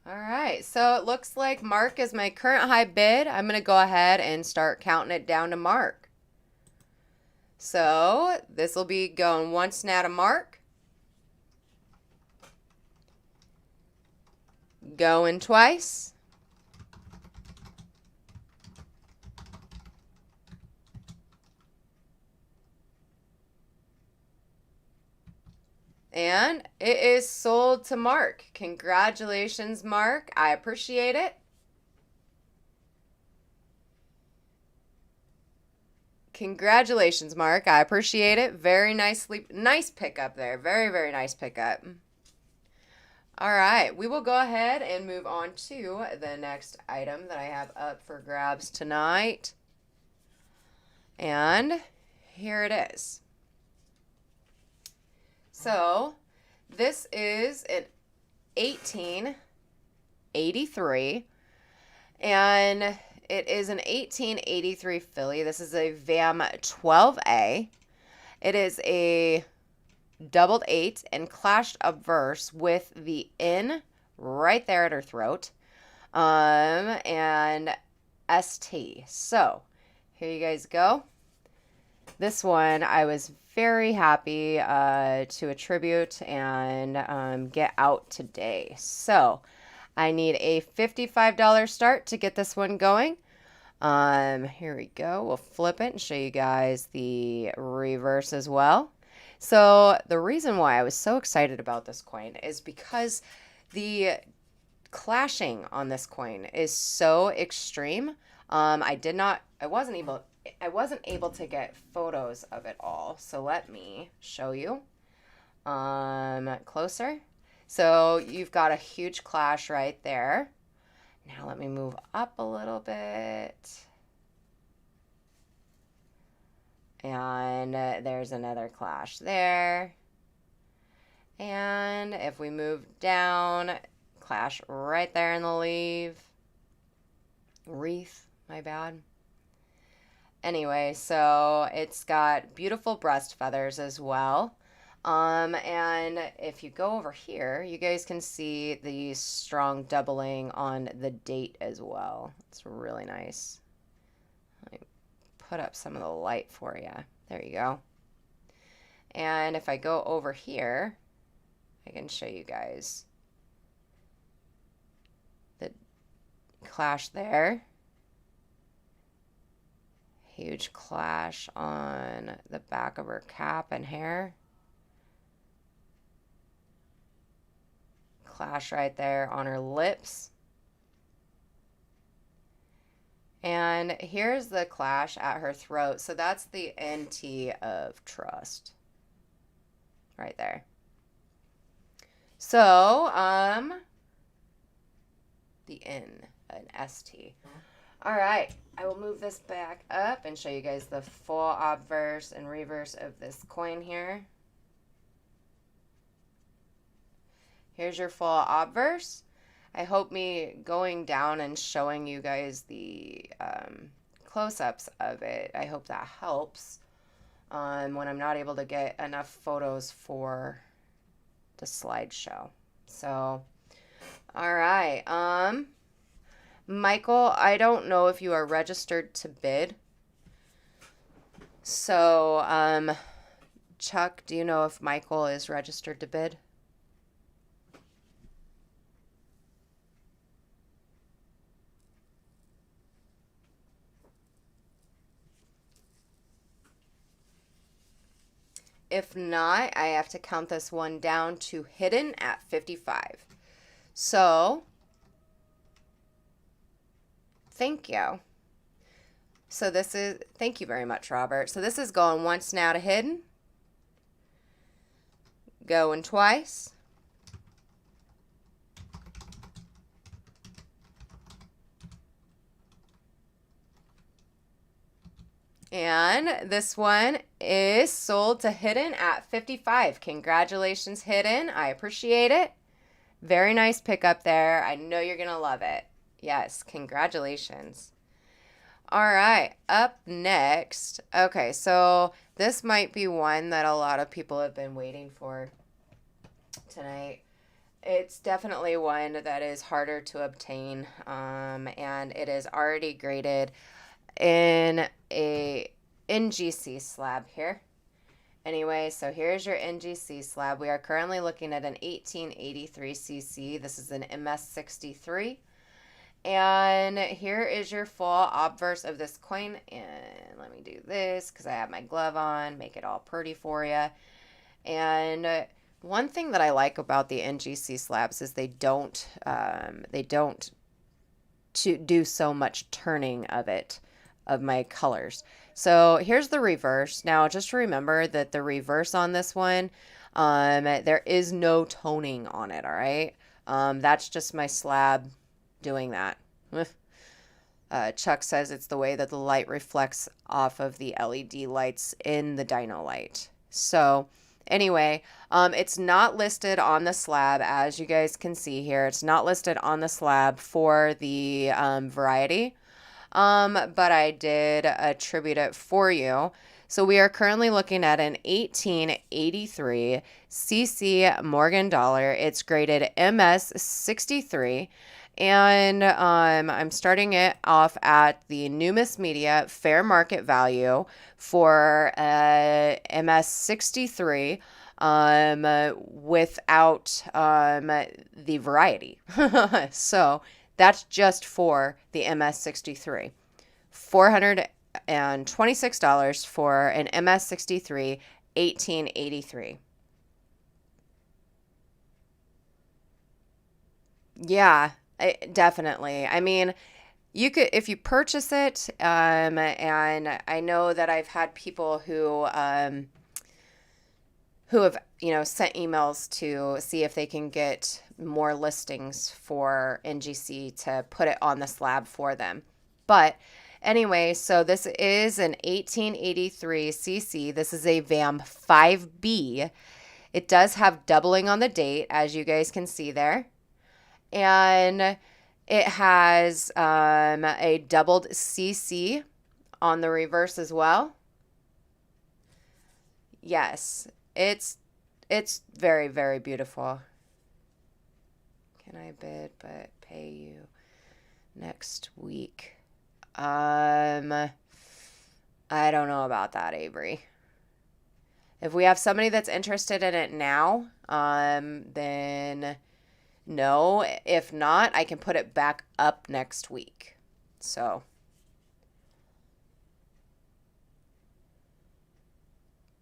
Speaker 1: All right, so it looks like Mark is my current high bid. I'm going to go ahead and start counting it down to Mark. So this will be going once now to Mark. Going twice. And it is sold to Mark. Congratulations, Mark. I appreciate it. Congratulations, Mark. I appreciate it. Very nice pickup there. Very, very nice pickup. All right, we will go ahead and move on to the next item that I have up for grabs tonight. And here it is. So this is an 1883, and it is an 1883 filly. This is a VAM 12A. It is a doubled 8 and clashed obverse with the N right there at her throat, and ST. So here you guys go. This one I was very happy to attribute and get out today. So I need a $55 start to get this one going. Here we go. We'll flip it and show you guys the reverse as well. So the reason why I was so excited about this coin is because the clashing on this coin is so extreme. I wasn't able to get photos of it all. So let me show you closer. So you've got a huge clash right there. Now let me move up a little bit. And there's another clash there. And if we move down, clash right there in the wreath, my bad. Anyway, so it's got beautiful breast feathers as well. And if you go over here, you guys can see the strong doubling on the date as well. It's really nice. Let me put up some of the light for you. There you go. And if I go over here, I can show you guys the clash there. Huge clash on the back of her cap and hair. clash right there on her lips. And here's the clash at her throat. So that's the NT of trust right there. So, the N, an ST. All right, I will move this back up and show you guys the full obverse and reverse of this coin here. Here's your full obverse. I hope me going down and showing you guys the close-ups of it, I hope that helps when I'm not able to get enough photos for the slideshow. So, all right. Michael, I don't know if you are registered to bid. So, Chuck, do you know if Michael is registered to bid? If not, I have to count this one down to hidden at 55. So, thank you. So this is, thank you very much, Robert. So this is going once now to hidden. Going twice. And this one is sold to hidden at 55. Congratulations, hidden. I appreciate it. Very nice pickup there. I know you're going to love it. Yes, congratulations. All right, up next. Okay, so this might be one that a lot of people have been waiting for tonight. It's definitely one that is harder to obtain, and it is already graded in a NGC slab here. Anyway, so here's your NGC slab. We are currently looking at an 1883 cc. This is an MS63. And here is your full obverse of this coin. And let me do this because I have my glove on, make it all pretty for you. And one thing that I like about the NGC slabs is they don't do so much turning of my colors. So here's the reverse. Now, just remember that the reverse on this one, there is no toning on it, all right? That's just my slab doing that. Chuck says it's the way that the light reflects off of the LED lights in the dyno light. So anyway, it's not listed on the slab, as you guys can see here. It's not listed on the slab for the variety, but I did attribute it for you. So we are currently looking at an 1883 cc Morgan dollar. It's graded MS63. And I'm starting it off at the Numis Media fair market value for MS63 without the variety. So that's just for the MS63. $426 for an MS63 1883. Yeah. Definitely. I mean, you could, if you purchase it, and I know that I've had people who have, sent emails to see if they can get more listings for NGC to put it on the slab for them. But anyway, so this is an 1883 cc. This is a VAM 5B. It does have doubling on the date, as you guys can see there. And it has a doubled CC on the reverse as well. Yes, it's very, very beautiful. Can I bid but pay you next week? I don't know about that, Avery. If we have somebody that's interested in it now, then no. If not, I can put it back up next week. So,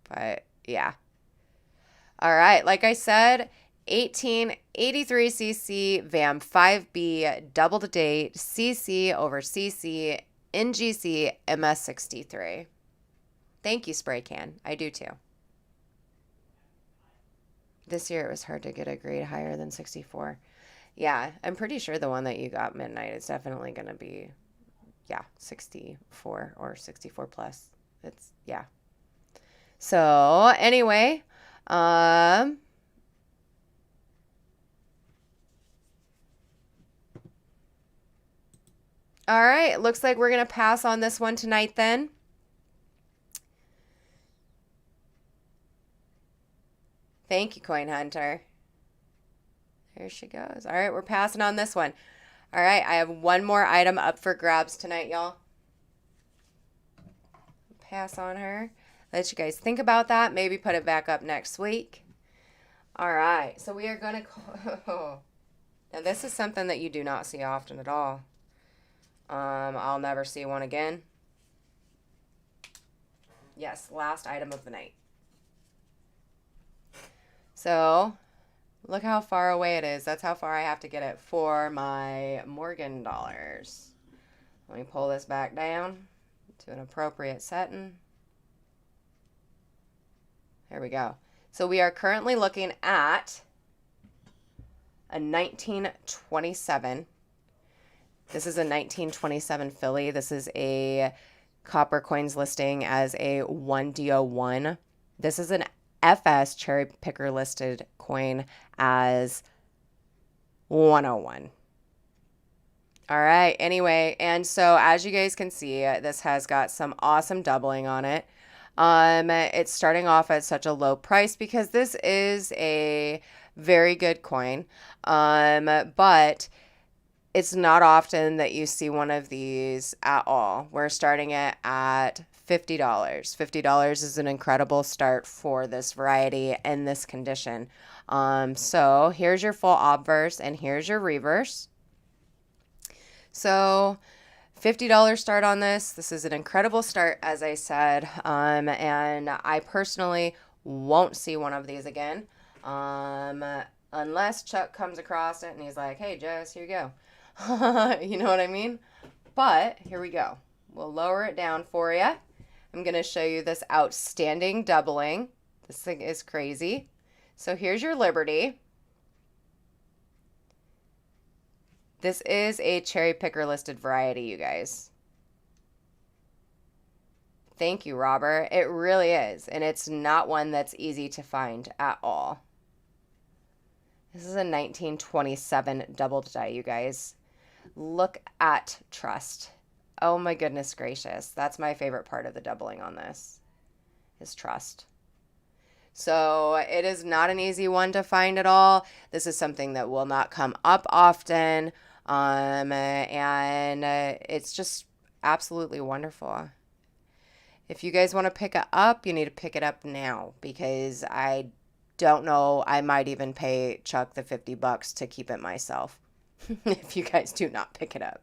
Speaker 1: but yeah. All right. Like I said, 1883cc VAM 5B double to date CC over CC NGC MS63. Thank you, Spray Can. I do too. This year it was hard to get a grade higher than 64. Yeah, I'm pretty sure the one that you got midnight is definitely going to be, yeah, 64 or 64 plus. It's, yeah. So, anyway, all right, looks like we're going to pass on this one tonight then. Thank you, Coin Hunter. There she goes. All right, we're passing on this one. All right, I have one more item up for grabs tonight, y'all. Pass on her. Let you guys think about that. Maybe put it back up next week. All right, so we are going to... Now, this is something that you do not see often at all. I'll never see one again. Yes, last item of the night. So, look how far away it is. That's how far I have to get it for my Morgan dollars. Let me pull this back down to an appropriate setting. There we go. So we are currently looking at a 1927. This is a 1927 Philly. This is a Coppercoins listing as a 1DO1. This is an FS cherry picker listed coin as 101. All right. Anyway, and so as you guys can see, this has got some awesome doubling on it. It's starting off at such a low price because this is a very good coin. But it's not often that you see one of these at all. We're starting it at $50. $50 is an incredible start for this variety in this condition. So here's your full obverse and here's your reverse. So $50 start on this. This is an incredible start, as I said. And I personally won't see one of these again. Unless Chuck comes across it and he's like, hey, Jess, here you go. You know what I mean? But here we go. We'll lower it down for you. I'm going to show you this outstanding doubling. This thing is crazy. So here's your Liberty. This is a cherry picker listed variety, you guys. Thank you, Robert. It really is. And it's not one that's easy to find at all. This is a 1927 double die, you guys. Look at trust. Oh my goodness gracious. That's my favorite part of the doubling on this, is trust. So it is not an easy one to find at all. This is something that will not come up often. And it's just absolutely wonderful. If you guys want to pick it up, you need to pick it up now, because I don't know, I might even pay Chuck the $50 to keep it myself if you guys do not pick it up.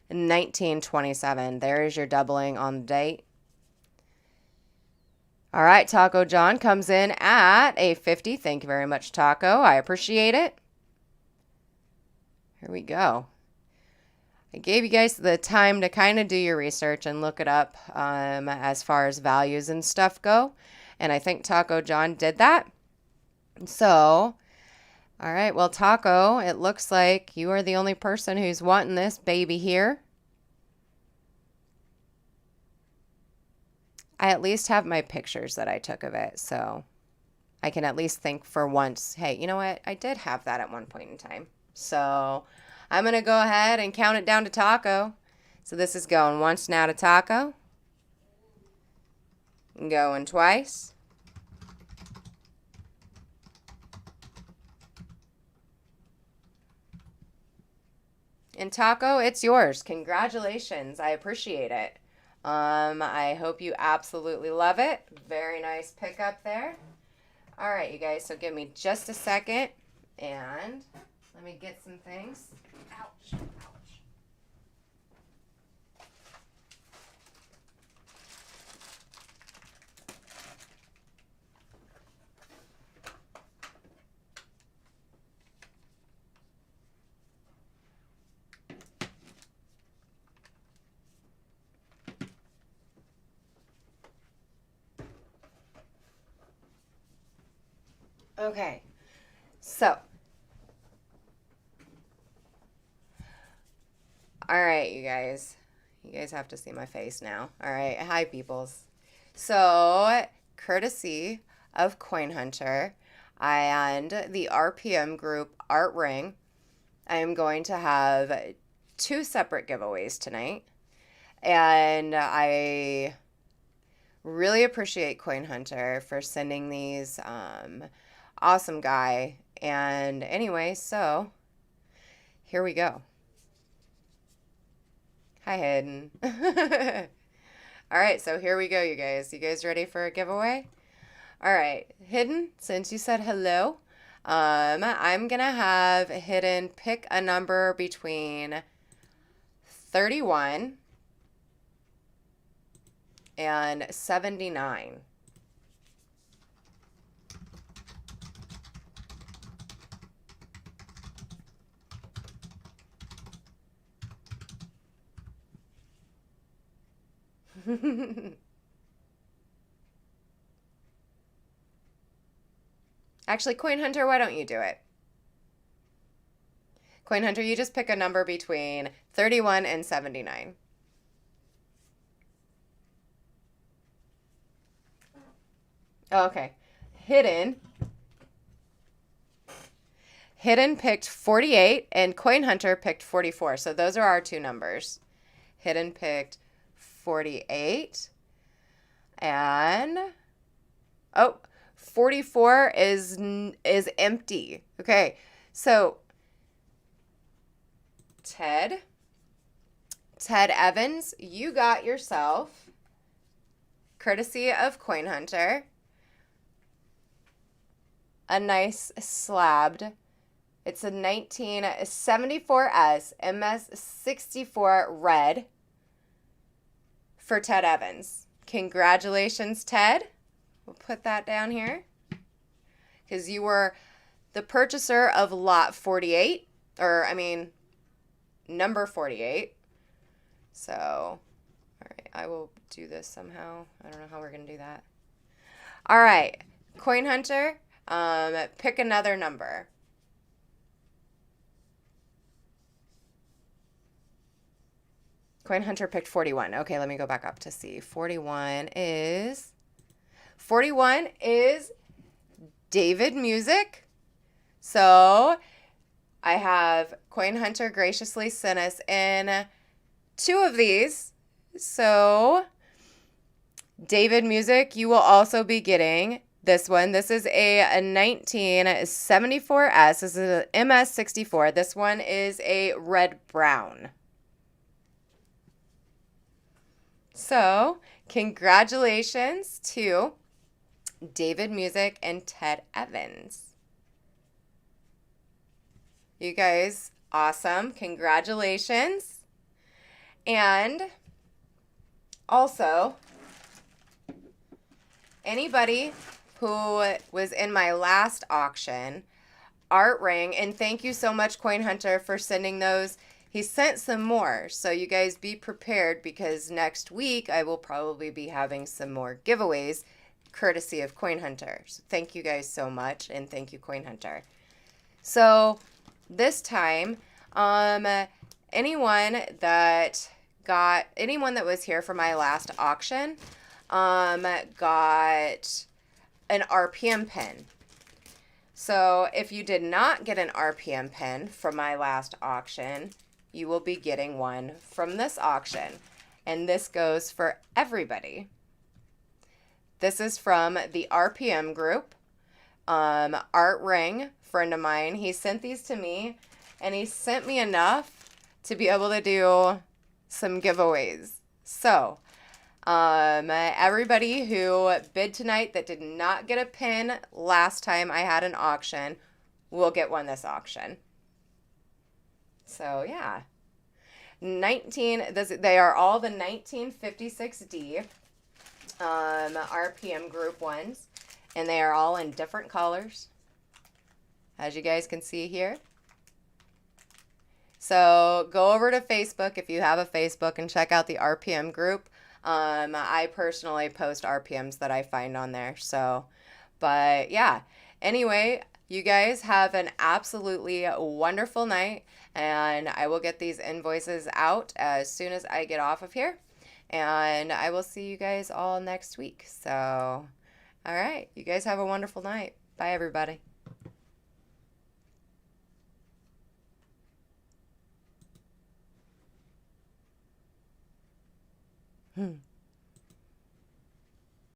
Speaker 1: 1927. There is your doubling on the date. All right, Taco John comes in at a 50. Thank you very much, Taco. I appreciate it. Here we go. I gave you guys the time to kind of do your research and look it up as far as values and stuff go. And I think Taco John did that. So, all right, well, Taco, it looks like you are the only person who's wanting this baby here. I at least have my pictures that I took of it, so I can at least think for once, hey, you know what? I did have that at one point in time. So I'm going to go ahead and count it down to Taco. So this is going once now to Taco. Going twice. And Taco, it's yours. Congratulations. I appreciate it. I hope you absolutely love it. Very nice pickup there. All right, you guys, so give me just a second, and let me get some things. Ouch, ouch. Okay, so, all right, you guys. You guys have to see my face now. All right, hi, peoples. So, courtesy of Coin Hunter and the RPM group Art Ring, I am going to have two separate giveaways tonight. And I really appreciate Coin Hunter for sending these. Awesome guy. And anyway, so here we go. Hi, Hayden. All right, so here we go, you guys. You guys ready for a giveaway? All right, Hidden, since you said hello, I'm going to have Hidden pick a number between 31 and 79. Actually, Coin Hunter, why don't you do it? Coin Hunter, you just pick a number between 31 and 79. Okay. Hidden picked 48 and Coin Hunter picked 44. So those are our two numbers. Hidden picked 48 and 44 is empty. Okay. So Ted Evans, you got yourself, courtesy of Coin Hunter, a nice slabbed. It's a 1974S MS64 red for Ted Evans. Congratulations, Ted. We'll put that down here because you were the purchaser of lot 48, number 48. So, all right, I will do this somehow. I don't know how we're going to do that. All right, Coin Hunter, pick another number. Coin Hunter picked 41. Okay, let me go back up to see. 41 is David Music. So I have Coin Hunter graciously sent us in two of these. So David Music, you will also be getting this one. This is a 1974S. This is an MS64. This one is a red-brown. So, congratulations to David Music and Ted Evans. You guys, awesome. Congratulations. And also, anybody who was in my last auction, Art Ring, and thank you so much, Coin Hunter, for sending those. He sent some more, so you guys be prepared because next week I will probably be having some more giveaways courtesy of Coin Hunter. So thank you guys so much, and thank you, Coin Hunter. So this time, anyone that was here for my last auction got an RPM pin. So if you did not get an RPM pin from my last auction, you will be getting one from this auction. And this goes for everybody. This is from the RPM group. Art Ring, friend of mine, he sent these to me, and he sent me enough to be able to do some giveaways. So, everybody who bid tonight that did not get a pin last time I had an auction will get one this auction. So, yeah. They are all the 1956D RPM group ones, and they are all in different colors, as you guys can see here. So go over to Facebook if you have a Facebook and check out the RPM group. I personally post RPMs that I find on there. So, but yeah. Anyway, you guys have an absolutely wonderful night, and I will get these invoices out as soon as I get off of here. And I will see you guys all next week. So, all right, you guys have a wonderful night. Bye, everybody.